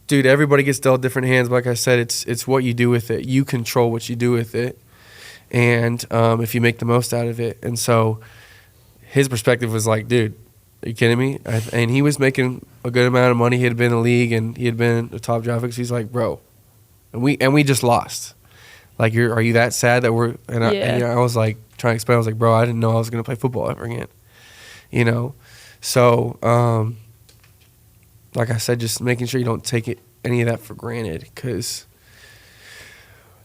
dude, everybody gets dealt different hands. But like I said, it's what you do with it. You control what you do with it, and if you make the most out of it. And so his perspective was like, dude, are you kidding me? And he was making a good amount of money. He had been in the league and he had been a top draft pick. So he's like, bro, and we just lost. Like, are you that sad that we're? And I was like trying to explain. I was like, bro, I didn't know I was going to play football ever again. So like I said, just making sure you don't take any of that for granted, because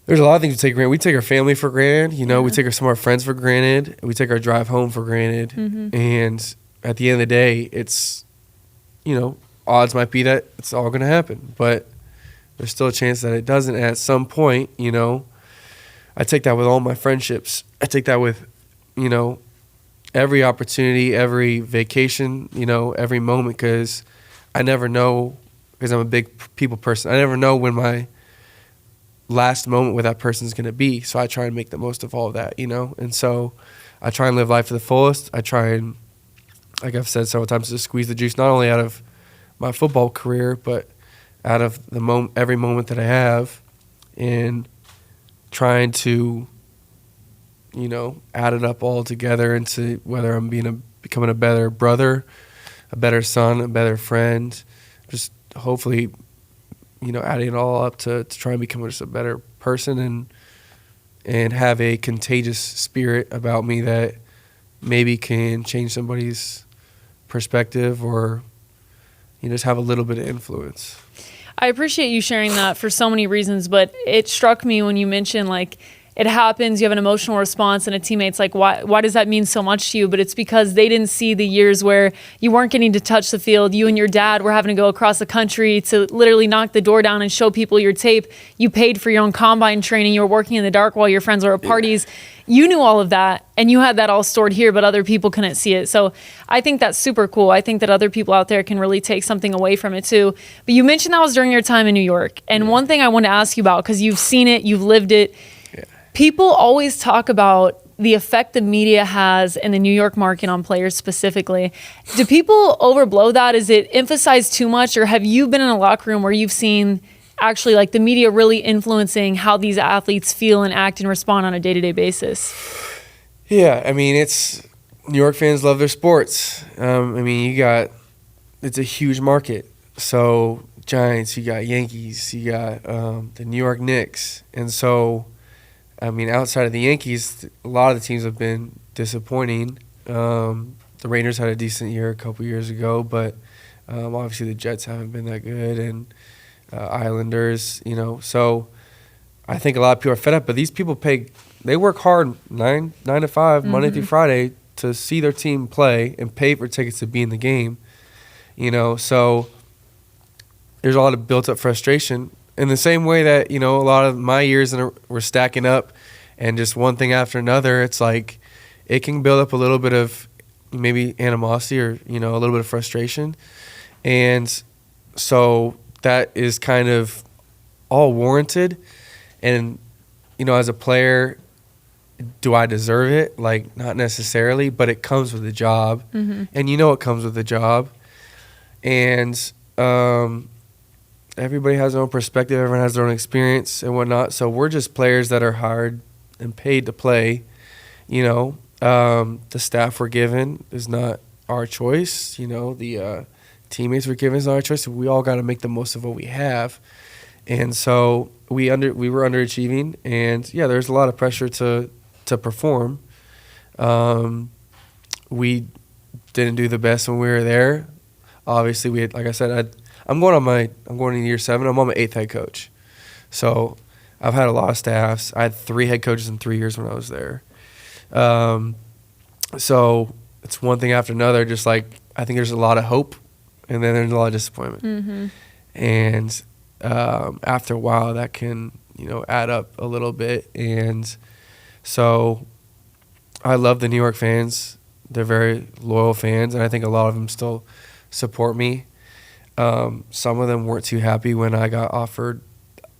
there's a lot of things we take for granted. We take our family for granted. We take some of our friends for granted. We take our drive home for granted. Mm-hmm. And at the end of the day, it's, odds might be that it's all going to happen, but there's still a chance that it doesn't. And at some point, I take that with all my friendships. I take that with, every opportunity, every vacation, every moment, because I never know, because I'm a big people person. I never know when my last moment with that person is going to be. So I try and make the most of all of that, And so I try and live life to the fullest. I try and, like I've said several times, just squeeze the juice not only out of my football career, but out of every moment that I have, and trying to, add it up all together into whether I'm becoming a better brother, a better son, a better friend, just hopefully, adding it all up to try and become just a better person and have a contagious spirit about me that maybe can change somebody's perspective, or just have a little bit of influence. I appreciate you sharing that for so many reasons, but it struck me when you mentioned, like, it happens, you have an emotional response, and a teammate's like, why does that mean so much to you? But it's because they didn't see the years where you weren't getting to touch the field. You and your dad were having to go across the country to literally knock the door down and show people your tape. You paid for your own combine training. You were working in the dark while your friends were at parties. Yeah. You knew all of that, and you had that all stored here, but other people couldn't see it. So I think that's super cool. I think that other people out there can really take something away from it too. But you mentioned that was during your time in New York. And one thing I want to ask you about, because you've seen it, you've lived it, people always talk about the effect the media has in the New York market on players specifically. Do people overblow that? Is it emphasized too much? Or have you been in a locker room where you've seen actually like the media really influencing how these athletes feel and act and respond on a day-to-day basis? Yeah, I mean, New York fans love their sports. It's a huge market. So Giants, you got Yankees, you got the New York Knicks. And so, outside of the Yankees, a lot of the teams have been disappointing. The Raiders had a decent year a couple years ago, but obviously the Jets haven't been that good, and Islanders, So I think a lot of people are fed up, but these people they work hard 9 to 5, Monday through Friday, to see their team play and pay for tickets to be in the game, So there's a lot of built-up frustration. In the same way that, a lot of my years were stacking up, and just one thing after another, it's like it can build up a little bit of maybe animosity or, a little bit of frustration. And so that is kind of all warranted. And, as a player, do I deserve it? Like, not necessarily, but it comes with the job. And it comes with the job. And everybody has their own perspective. Everyone has their own experience and whatnot. So we're just players that are hired and paid to play. The staff we're given is not our choice. The teammates we're given is not our choice. We all got to make the most of what we have. And so we were underachieving. And, yeah, there's a lot of pressure to perform. We didn't do the best when we were there. Obviously, we had, like I said, I'm going in year 7. I'm on my 8th head coach. So I've had a lot of staffs. I had 3 head coaches in 3 years when I was there. So it's one thing after another. Just like, I think there's a lot of hope, and then there's a lot of disappointment. And after a while, that can add up a little bit. And so I love the New York fans. They're very loyal fans, and I think a lot of them still support me. Some of them weren't too happy when I got offered.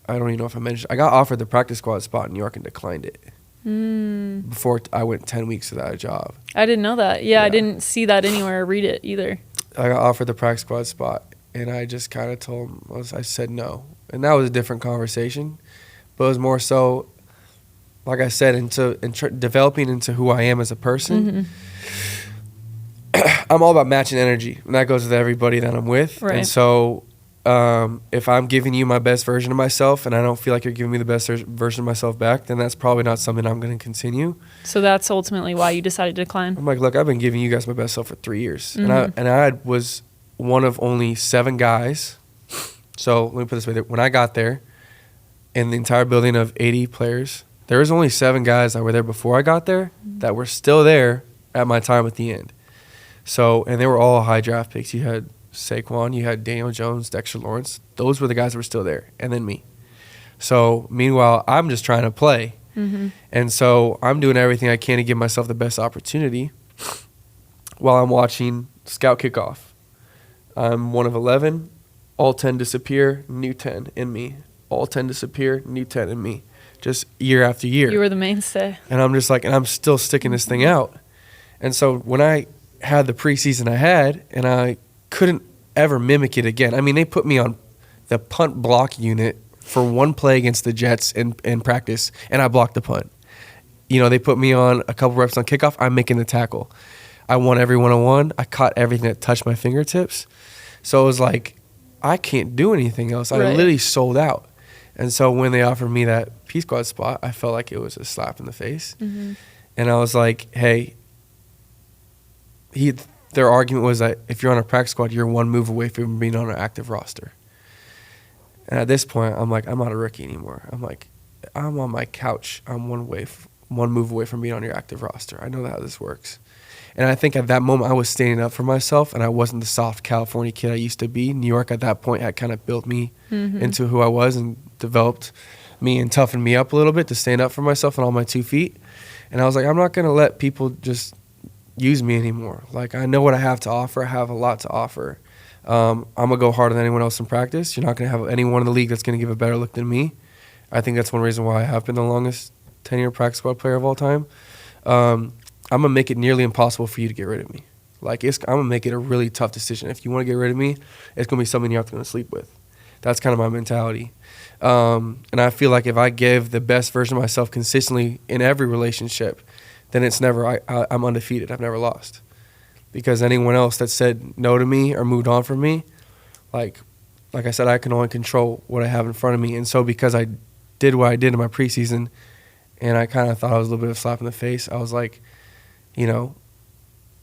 I don't even know if I mentioned. I got offered the practice squad spot in New York and declined it. Before I went 10 weeks without a job. I didn't know that. Yeah, I didn't see that anywhere or read it either. I got offered the practice squad spot, and I just kind of told him, I said no. And that was a different conversation. But it was more so, like I said, developing into who I am as a person. I'm all about matching energy, and that goes with everybody that I'm with. Right. And so if I'm giving you my best version of myself and I don't feel like you're giving me the best version of myself back, then that's probably not something I'm going to continue. So that's ultimately why you decided to decline? I'm like, look, I've been giving you guys my best self for 3 years. And I was one of only 7 guys. So let me put it this way. When I got there, in the entire building of 80 players, there was only 7 guys that were there before I got there that were still there at my time at the end. So, and they were all high draft picks. You had Saquon, you had Daniel Jones, Dexter Lawrence. Those were the guys that were still there, and then me. So, meanwhile, I'm just trying to play. And so I'm doing everything I can to give myself the best opportunity while I'm watching scout kickoff. I'm one of 11. All 10 disappear, new 10 in me. All 10 disappear, new 10 in me. Just year after year. You were the mainstay. And I'm just like, and I'm still sticking this thing out. And so when I had the preseason I had, and I couldn't ever mimic it again. I mean, they put me on the punt block unit for one play against the Jets in practice, and I blocked the punt. They put me on a couple reps on kickoff. I'm making the tackle. I won every one-on-one. I caught everything that touched my fingertips. So it was like, I can't do anything else. I literally sold out. And so when they offered me that P squad spot, I felt like it was a slap in the face. And I was like, hey, their argument was that if you're on a practice squad, you're one move away from being on an active roster. And at this point, I'm like, I'm not a rookie anymore. I'm like, I'm on my couch. I'm one move away from being on your active roster. I know how this works. And I think at that moment, I was standing up for myself, and I wasn't the soft California kid I used to be. New York at that point had kind of built me into who I was and developed me and toughened me up a little bit to stand up for myself on all my 2 feet. And I was like, I'm not going to let people just use me anymore. Like, I know what I have to offer. I have a lot to offer. I'm going to go harder than anyone else in practice. You're not going to have anyone in the league that's going to give a better look than me. I think that's one reason why I have been the longest tenure practice squad player of all time. I'm going to make it nearly impossible for you to get rid of me. Like, I'm going to make it a really tough decision. If you want to get rid of me, it's going to be something you have to go to sleep with. That's kind of my mentality. And I feel like if I give the best version of myself consistently in every relationship, then it's never, I'm undefeated. I've never lost. Because anyone else that said no to me or moved on from me, like I said, I can only control what I have in front of me. And so because I did what I did in my preseason, and I kind of thought I was a little bit of a slap in the face, I was like,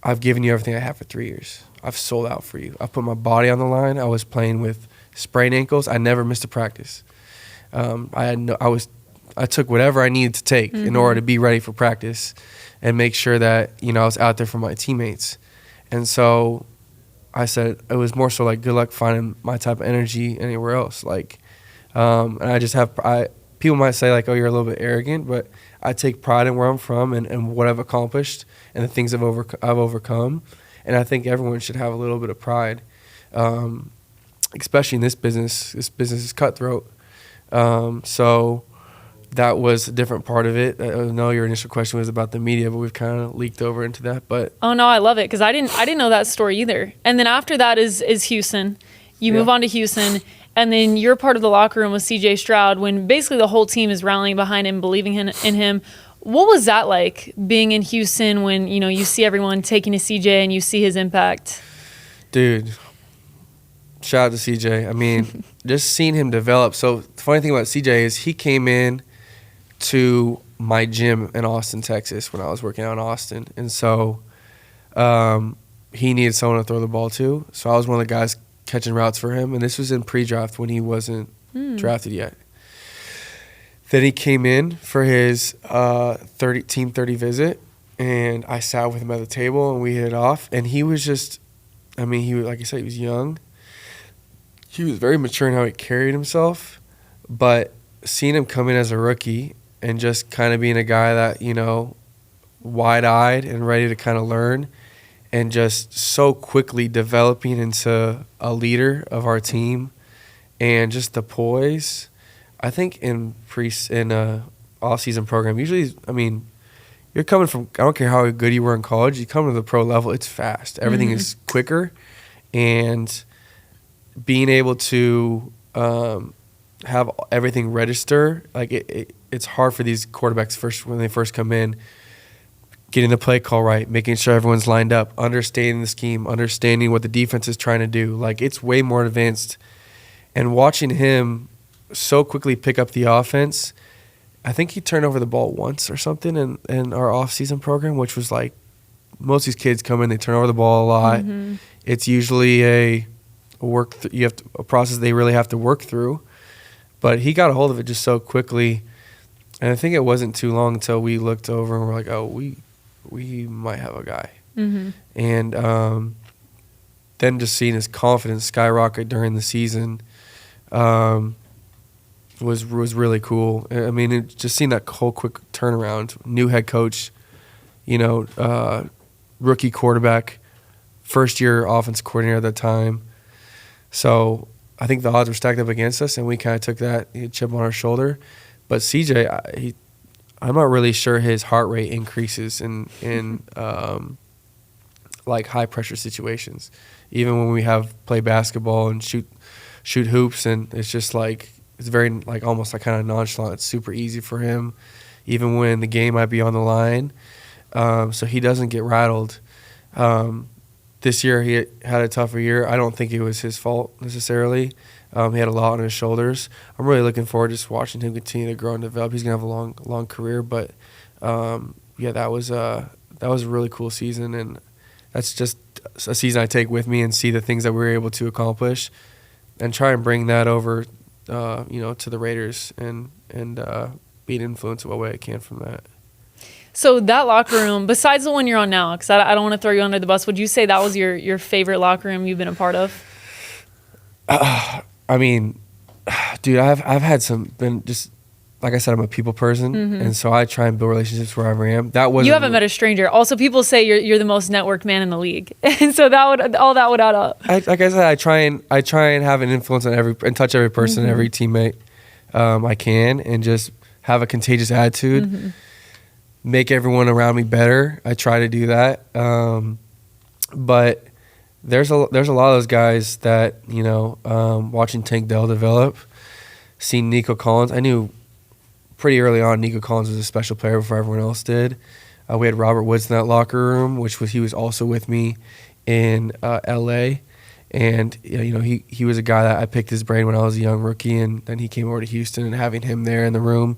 I've given you everything I have for 3 years. I've sold out for you. I've put my body on the line. I was playing with sprained ankles. I never missed a practice. I took whatever I needed to take in order to be ready for practice and make sure that, I was out there for my teammates. And so I said, it was more so like, good luck finding my type of energy anywhere else. Like, and I just have, people might say like, oh, you're a little bit arrogant, but I take pride in where I'm from and what I've accomplished. and the things I've overcome. And I think everyone should have a little bit of pride, especially in this business. This business is cutthroat. So that was a different part of it. I know your initial question was about the media, but we've kind of leaked over into that. But oh no, I love it because I didn't know that story either. And then after that is Houston. You move on to Houston, and then you're part of the locker room with C.J. Stroud when basically the whole team is rallying behind him, believing in him. What was that like being in Houston when you see everyone taking to C.J. and you see his impact? Dude, shout out to C.J. I mean, just seeing him develop. So the funny thing about C.J. is he came in to my gym in Austin, Texas when I was working out in Austin. And so he needed someone to throw the ball to. So I was one of the guys catching routes for him. And this was in pre-draft when he wasn't drafted yet. Then he came in for his Team 30 visit. And I sat with him at the table and we hit it off. And he was just, he was, like I said, he was young. He was very mature in how he carried himself. But seeing him come in as a rookie and just kind of being a guy that, wide-eyed and ready to kind of learn and just so quickly developing into a leader of our team and just the poise. I think in off-season program, usually, you're coming from, I don't care how good you were in college, you come to the pro level, it's fast. Everything is quicker. And being able to have everything register, like it's hard for these quarterbacks when they first come in, getting the play call right, making sure everyone's lined up, understanding the scheme, understanding what the defense is trying to do. Like, it's way more advanced. And watching him so quickly pick up the offense, I think he turned over the ball once or something in our off-season program, which was like most of these kids come in, they turn over the ball a lot. It's usually a process they really have to work through. But he got a hold of it just so quickly. And I think it wasn't too long until we looked over and we're like, oh, we might have a guy. And then just seeing his confidence skyrocket during the season was really cool. Just seeing that whole quick turnaround, new head coach, rookie quarterback, first-year offensive coordinator at that time. So I think the odds were stacked up against us, and we kind of took that chip on our shoulder. But CJ, I'm not really sure his heart rate increases in like high-pressure situations. Even when we play basketball and shoot hoops, and it's just like it's very like almost like kind of nonchalant. It's super easy for him, even when the game might be on the line. So he doesn't get rattled. This year he had a tougher year. I don't think it was his fault necessarily. He had a lot on his shoulders. I'm really looking forward to just watching him continue to grow and develop. He's gonna have a long career, but that was a really cool season, and that's just a season I take with me and see the things that we were able to accomplish, and try and bring that over, to the Raiders and be an influence in what way I can from that. So that locker room, besides the one you're on now, because I don't want to throw you under the bus, would you say that was your favorite locker room you've been a part of? Dude, I've had just like I said, I'm a people person, and so I try and build relationships wherever I am. You haven't met a stranger. Also, people say you're the most networked man in the league, and so that would add up. Like I said, I try and have an influence on and touch every person, every teammate I can, and just have a contagious attitude. Make everyone around me better. I try to do that, but there's a lot of those guys that watching Tank Dell develop, seeing Nico Collins. I knew pretty early on Nico Collins was a special player before everyone else did. We had Robert Woods in that locker room, he was also with me in L.A. And he was a guy that I picked his brain when I was a young rookie, and then he came over to Houston, and having him there in the room.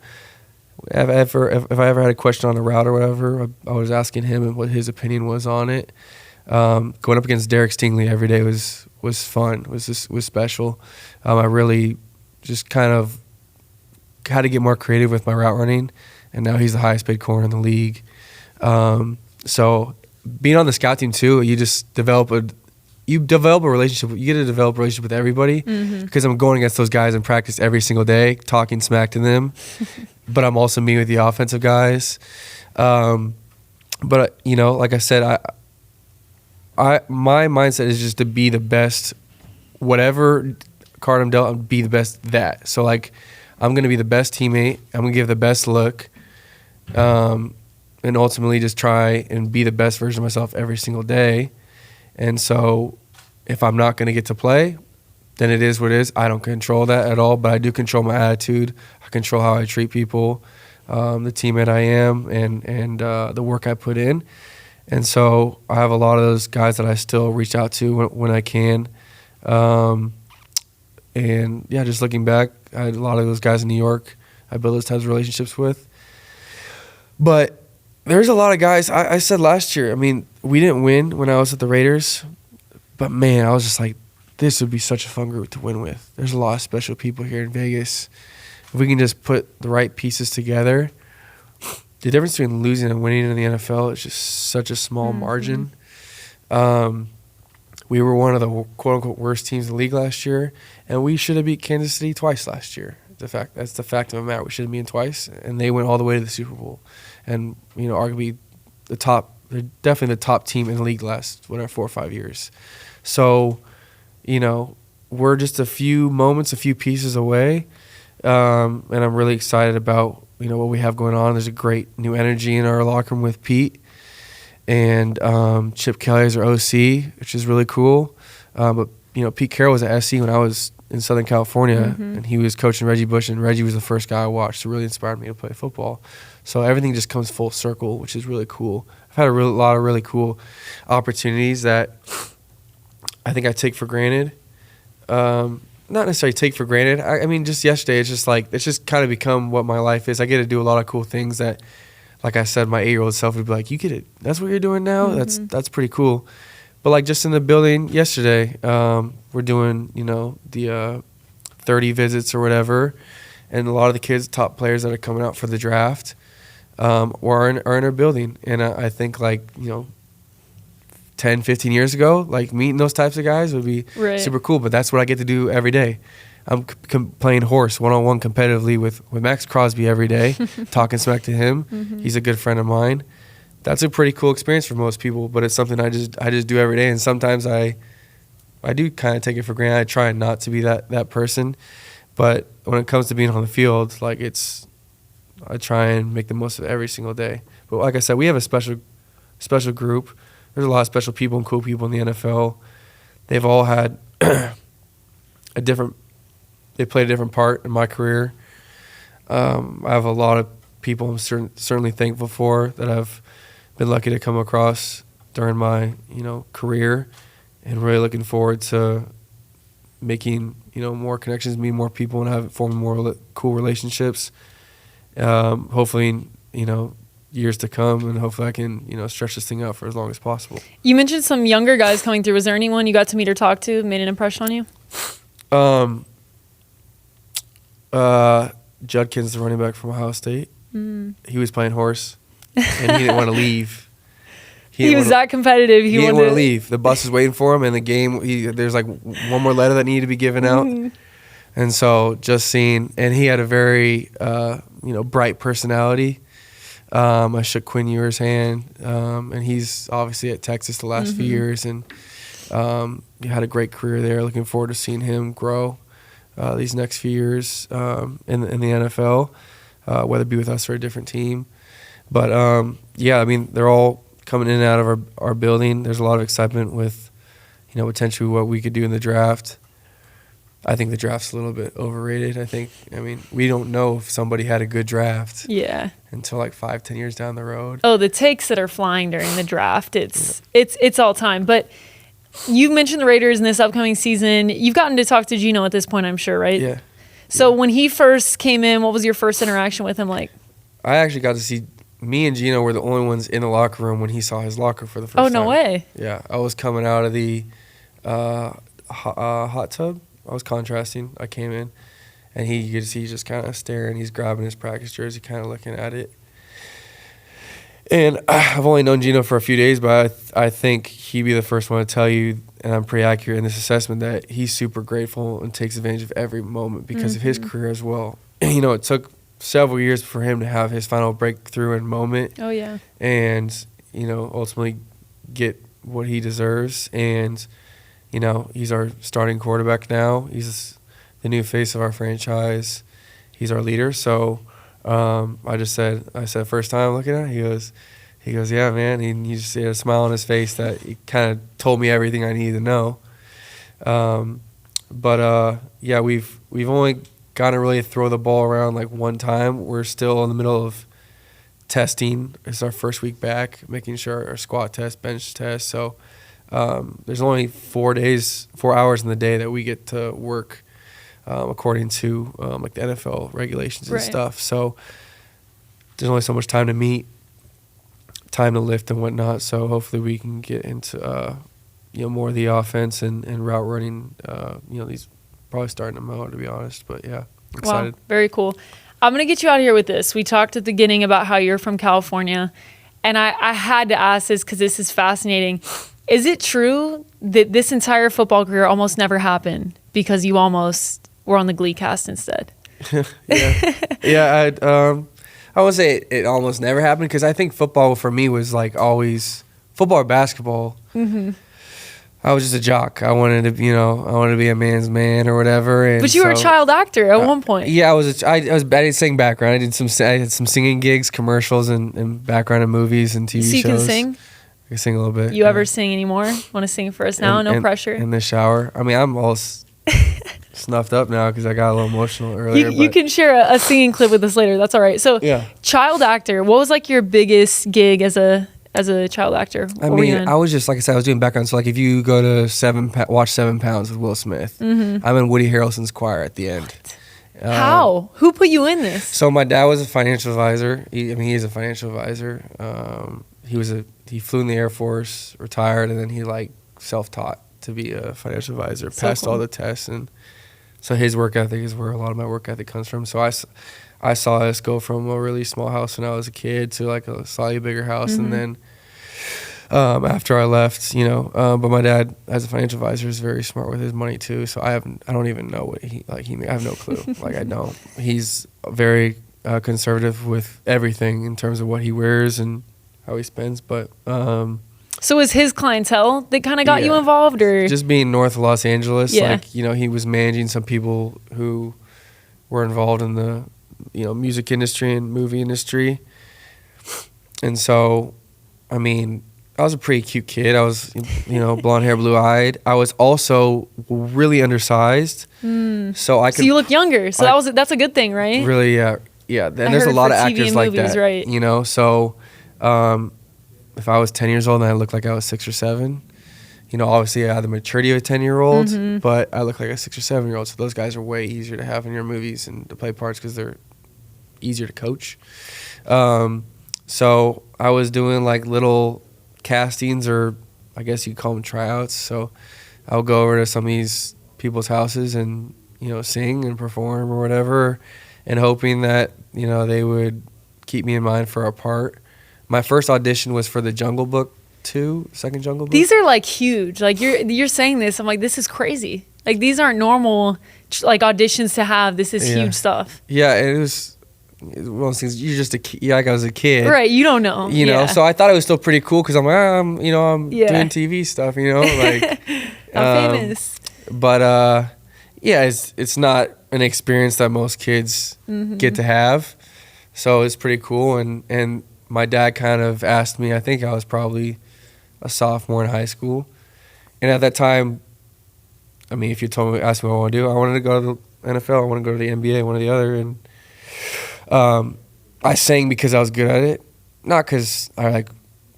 If I ever had a question on the route or whatever, I was asking him and what his opinion was on it. Going up against Derek Stingley every day was fun. Was special. I really just kind of had to get more creative with my route running, and now he's the highest paid corner in the league. So being on the scout team too, you just develop a relationship. You get to develop a relationship with everybody, because I'm going against those guys in practice every single day, talking smack to them. But I'm also meeting with the offensive guys. But like I said, my mindset is just to be the best, whatever card I'm dealt, I'm be the best that. So like, I'm gonna be the best teammate. I'm gonna give the best look, and ultimately just try and be the best version of myself every single day. And so, if I'm not gonna get to play, then it is what it is. I don't control that at all, but I do control my attitude. I control how I treat people, the teammate I am, and the work I put in. And so I have a lot of those guys that I still reach out to when I can. And yeah, just looking back, I had a lot of those guys in New York I built those types of relationships with. But there's a lot of guys, I said last year, I mean, we didn't win when I was at the Raiders, but man, I was just like, this would be such a fun group to win with. There's a lot of special people here in Vegas. If we can just put the right pieces together, the difference between losing and winning in the NFL is just such a small margin. We were one of the quote-unquote worst teams in the league last year, and we should have beat Kansas City twice last year. That's the fact of the matter. We should have beaten twice, and they went all the way to the Super Bowl. And, arguably they're definitely the top team in the league the last, 4 or 5 years. So, we're just a few moments, a few pieces away, and I'm really excited about, what we have going on. There's a great new energy in our locker room with Pete. And Chip Kelly is our OC, which is really cool. But, Pete Carroll was at SC when I was in Southern California, and he was coaching Reggie Bush, and Reggie was the first guy I watched who really inspired me to play football. So everything just comes full circle, which is really cool. I've had a lot of really cool opportunities that I think I take for granted. Not necessarily take for granted. I mean, just yesterday, it's just kind of become what my life is. I get to do a lot of cool things that, like I said, my 8-year-old self would be like, you get it. That's what you're doing now? That's pretty cool. But like just in the building yesterday, we're doing, the 30 visits or whatever. And a lot of the kids, top players that are coming out for the draft, are in our building. And I think 10, 15 years ago, like meeting those types of guys would be super cool. But that's what I get to do every day. I'm playing horse one-on-one competitively with Max Crosby every day, talking smack to him. He's a good friend of mine. That's a pretty cool experience for most people, but it's something I just do every day. And sometimes I do kind of take it for granted. I try not to be that person. But when it comes to being on the field, I try and make the most of it every single day. But like I said, we have a special group. There's a lot of special people and cool people in the NFL. They've all had they played a different part in my career. I have a lot of people I'm certainly thankful for that I've been lucky to come across during my, career, and really looking forward to making, more connections, meeting more people, and forming more cool relationships. Hopefully, years to come, and hopefully I can, stretch this thing out for as long as possible. You mentioned some younger guys coming through. Was there anyone you got to meet or talk to made an impression on you? Judkins, the running back from Ohio State. He was playing horse, and he didn't want to leave. He was that competitive. He didn't want to leave. The bus was waiting for him, and the game, there's one more letter that needed to be given out. And so just seeing, and he had a very, bright personality. I shook Quinn Ewer's hand, and he's obviously at Texas the last few years, and he had a great career there. Looking forward to seeing him grow these next few years in the NFL, whether it be with us or a different team. But, they're all coming in and out of our building. There's a lot of excitement with, potentially what we could do in the draft. I think the draft's a little bit overrated. We don't know if somebody had a good draft. Yeah. Until 5-10 years down the road. Oh, the takes that are flying during the draft, it's all time. But you mentioned the Raiders in this upcoming season. You've gotten to talk to Geno at this point, I'm sure, right? Yeah. So when he first came in, what was your first interaction with him like? I actually got to see, me and Geno were the only ones in the locker room when he saw his locker for the first time. Oh, no way. Yeah. I was coming out of the hot tub. I was contrasting. I came in, and he's just kind of staring. He's grabbing his practice jersey, kind of looking at it. And I've only known Geno for a few days, but I think he'd be the first one to tell you, and I'm pretty accurate in this assessment, that he's super grateful and takes advantage of every moment because of his career as well. It took several years for him to have his final breakthrough and moment. Oh, yeah. And, ultimately get what he deserves. And, he's our starting quarterback now. He's the new face of our franchise. He's our leader. So I said first time looking at it, he goes, yeah, man. He just had a smile on his face that he kind of told me everything I needed to know. Yeah, we've only gotten to really throw the ball around like one time. We're still in the middle of testing. It's our first week back, making sure our squat test, bench test. So there's only 4 hours in the day that we get to work according to like the NFL regulations and stuff. So there's only so much time to meet, time to lift and whatnot. So hopefully we can get into more of the offense and route running. These probably starting them out, to be honest. But yeah, excited. Wow, very cool. I'm gonna get you out of here with this. We talked at the beginning about how you're from California, and I had to ask this because this is fascinating. Is it true that this entire football career almost never happened because you almost were on the Glee cast instead? Yeah. I would say it almost never happened because I think football for me was like always football or basketball. Mm-hmm. I was just a jock. I wanted to be a man's man or whatever. And but you were a child actor at one point. Yeah, I did sing background. I had some singing gigs, commercials, and background in movies and TV shows. So you can sing? I can sing a little bit. You ever sing anymore? Want to sing for us now? No pressure. In the shower. I mean, I'm all snuffed up now because I got a little emotional earlier. You can share a singing clip with us later. That's all right. So, child actor. What was like your biggest gig as a child actor? I mean, I was just, like I said, I was doing background. So, like, if you go to watch 7 Pounds with Will Smith, I'm in Woody Harrelson's choir at the end. How? Who put you in this? So, my dad was a financial advisor. He is a financial advisor. He flew in the Air Force, retired, and then he, like, self-taught to be a financial advisor, passed all the tests. And so his work ethic is where a lot of my work ethic comes from. So, I saw us go from a really small house when I was a kid to like a slightly bigger house. And then after I left, but my dad as a financial advisor is very smart with his money too. So I don't even know what he I have no clue. Like I don't. He's very conservative with everything in terms of what he wears and how he spends. But so was his clientele that kind of got you involved, or just being north of Los Angeles? Yeah. Like he was managing some people who were involved in the music industry and movie industry. And so, I mean, I was a pretty cute kid. I was, blonde hair, blue eyed. I was also really undersized. So I could. So you look younger. So that's a good thing, right? Really, yeah. And there's a lot of actors like that, right? So, if I was 10 years old and I looked like I was 6 or 7, obviously I had the maturity of a 10-year-old, but I look like a 6 or 7-year-old. So those guys are way easier to have in your movies and to play parts because they're easier to coach. So I was doing like little castings, or I guess you'd call them tryouts. So I would go over to some of these people's houses and, sing and perform or whatever, and hoping that, they would keep me in mind for a part. My first audition was for the Jungle Book 2, second Jungle Book. These are like huge. Like you're saying this, I'm like, this is crazy. Like these aren't normal like auditions to have. This is huge stuff. Yeah, it was one of those things. You're just like I was a kid, right? You don't know, So I thought it was still pretty cool because I'm like, I'm doing TV stuff, like I'm famous. But it's not an experience that most kids get to have, so it's pretty cool. And my dad kind of asked me. I think I was probably a sophomore in high school, and at that time, I mean, if you asked me what I want to do, I wanted to go to the NFL. I want to go to the NBA, one or the other. And I sang because I was good at it, not because I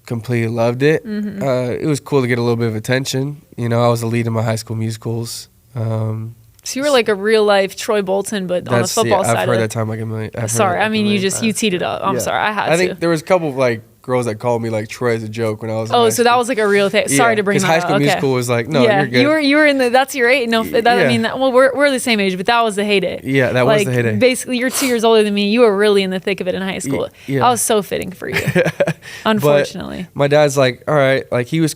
completely loved it. It was cool to get a little bit of attention. I was the lead in my high school musicals. So you were like a real life Troy Bolton, but on the football side. I've heard that time like a million. Sorry, I mean you teed it up. I'm sorry, I think there was a couple of girls that called me Troy as a joke when I was. Oh, so that was like a real thing. Sorry to bring that up. Because High School Musical was like, no, you're good. You were in the. That's your age. No, I mean, we're the same age, but that was the heyday. Yeah, that was the heyday. Basically, you're 2 years older than me. You were really in the thick of it in high school. I was so fitting for you. Unfortunately, but my dad's like, all right, he was,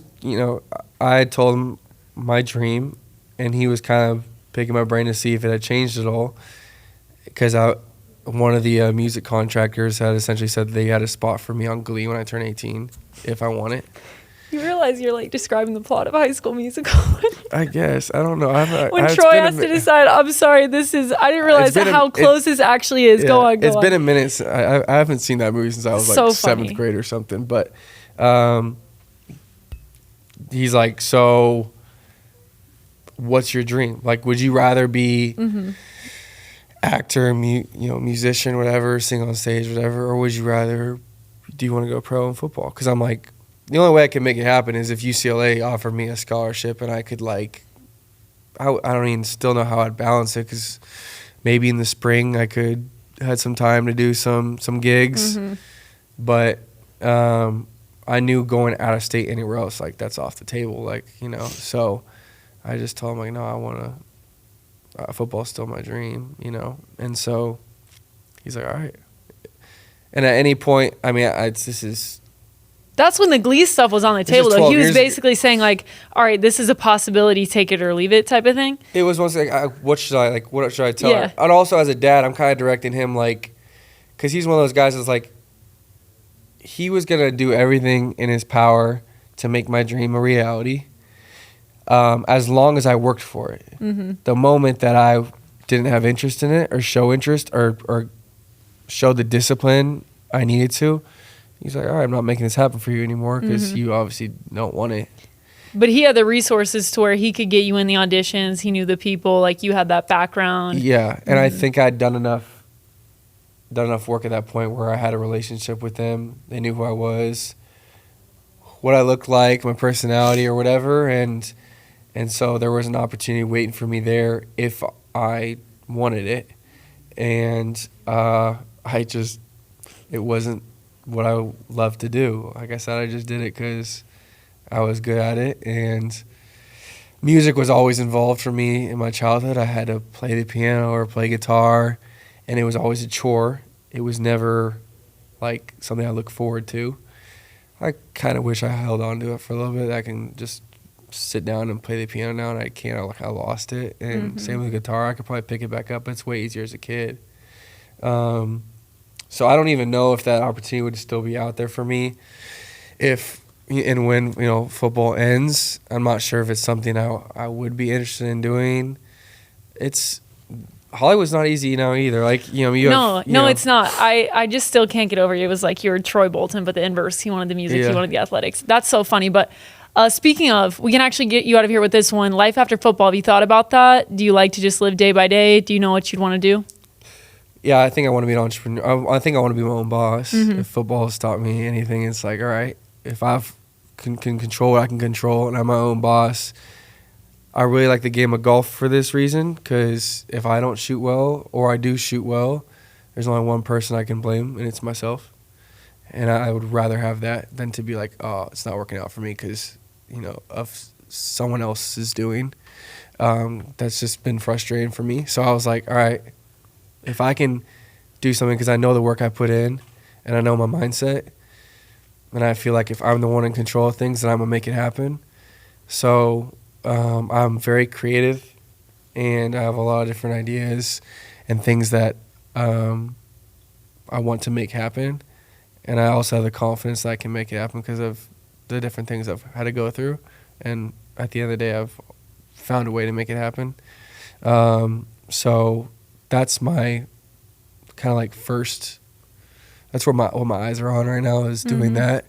I had told him my dream, and he was kind of picking my brain to see if it had changed at all, because one of the music contractors had essentially said they had a spot for me on Glee when I turn 18 if I want it. You realize you're like describing the plot of High School Musical. I guess. I don't know. When Troy has to decide, I'm sorry, I didn't realize how close this actually is. Yeah, go on. It's been a minute. I haven't seen that movie since I was like So 7th grade or something. But he's like, so what's your dream? Like, would you rather be actor, musician, whatever, sing on stage, whatever, or would you rather, do you want to go pro in football? Because I'm like, the only way I can make it happen is if UCLA offered me a scholarship and I could I don't even still know how I'd balance it, because maybe in the spring I could had some time to do some gigs, but I knew going out of state anywhere else, like, that's off the table, so I just told him, like, no, I want to, football's still my dream, and so he's like, all right. And at any point, I mean, that's when the Glee stuff was on the table, though. He was basically saying, like, all right, this is a possibility, take it or leave it type of thing. It was once like, what should I tell her? And also as a dad, I'm kind of directing him, like, because he's one of those guys that's like, he was going to do everything in his power to make my dream a reality, as long as I worked for it. The moment that I didn't have interest in it or show interest or show the discipline I needed to, he's like, all right, I'm not making this happen for you anymore, because you obviously don't want it. But he had the resources to where he could get you in the auditions. He knew the people, like, you had that background. Yeah, and I think I'd done enough work at that point where I had a relationship with them. They knew who I was, what I looked like, my personality or whatever, and so there was an opportunity waiting for me there if I wanted it. And it wasn't what I love to do. Like I said, I just did it because I was good at it, and music was always involved for me in my childhood. I had to play the piano or play guitar, and it was always a chore. It was never like something I look forward to. I kind of wish I held on to it for a little bit. I can just sit down and play the piano now, and I can't. I lost it. And same with the guitar. I could probably pick it back up, but it's way easier as a kid. So I don't even know if that opportunity would still be out there for me if and when football ends. I'm not sure if it's something I would be interested in doing. Hollywood's not easy now either. No, it's not. I just still can't get over it. It was like you were Troy Bolton, but the inverse. He wanted the music, he wanted the athletics. That's so funny. But speaking of, we can actually get you out of here with this one. Life after football. Have you thought about that? Do you like to just live day by day? Do you know what you'd want to do? Yeah, I think I want to be an entrepreneur. I think I want to be my own boss. If football has taught me anything, it's like, all right, if I can control what I can control and I'm my own boss. I really like the game of golf for this reason, because if I don't shoot well or I do shoot well, there's only one person I can blame, and it's myself. And I would rather have that than to be like, oh, it's not working out for me because, of someone else's doing. That's just been frustrating for me. So I was like, all right, if I can do something, because I know the work I put in and I know my mindset, and I feel like if I'm the one in control of things, then I'm going to make it happen. So I'm very creative, and I have a lot of different ideas and things that I want to make happen. And I also have the confidence that I can make it happen because of the different things I've had to go through. And at the end of the day, I've found a way to make it happen. So that's my kind of like first, that's where what my eyes are on right now, is doing that.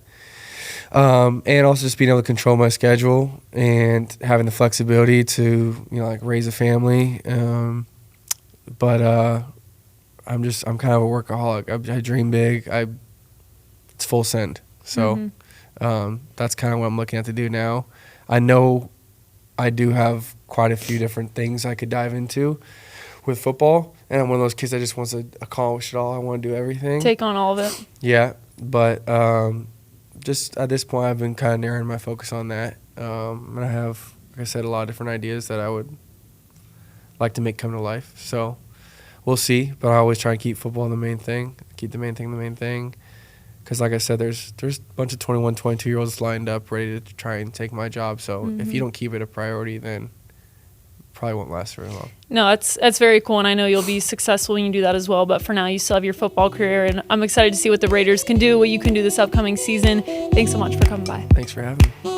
And also just being able to control my schedule and having the flexibility to, raise a family. But I'm kind of a workaholic. I dream big. It's full send. So that's kind of what I'm looking at to do now. I know I do have quite a few different things I could dive into with football, and I'm one of those kids that just wants to accomplish it all. I want to do everything. Take on all of it. Yeah, but just at this point, I've been kind of narrowing my focus on that. And I have, like I said, a lot of different ideas that I would like to make come to life. So we'll see, but I always try and keep football the main thing, keep the main thing the main thing. Because like I said, there's a bunch of 21, 22-year-olds lined up ready to try and take my job. So if you don't keep it a priority, then probably won't last very long. No, that's very cool, and I know you'll be successful when you do that as well. But for now, you still have your football career, and I'm excited to see what the Raiders can do, what you can do this upcoming season. Thanks so much for coming by. Thanks for having me.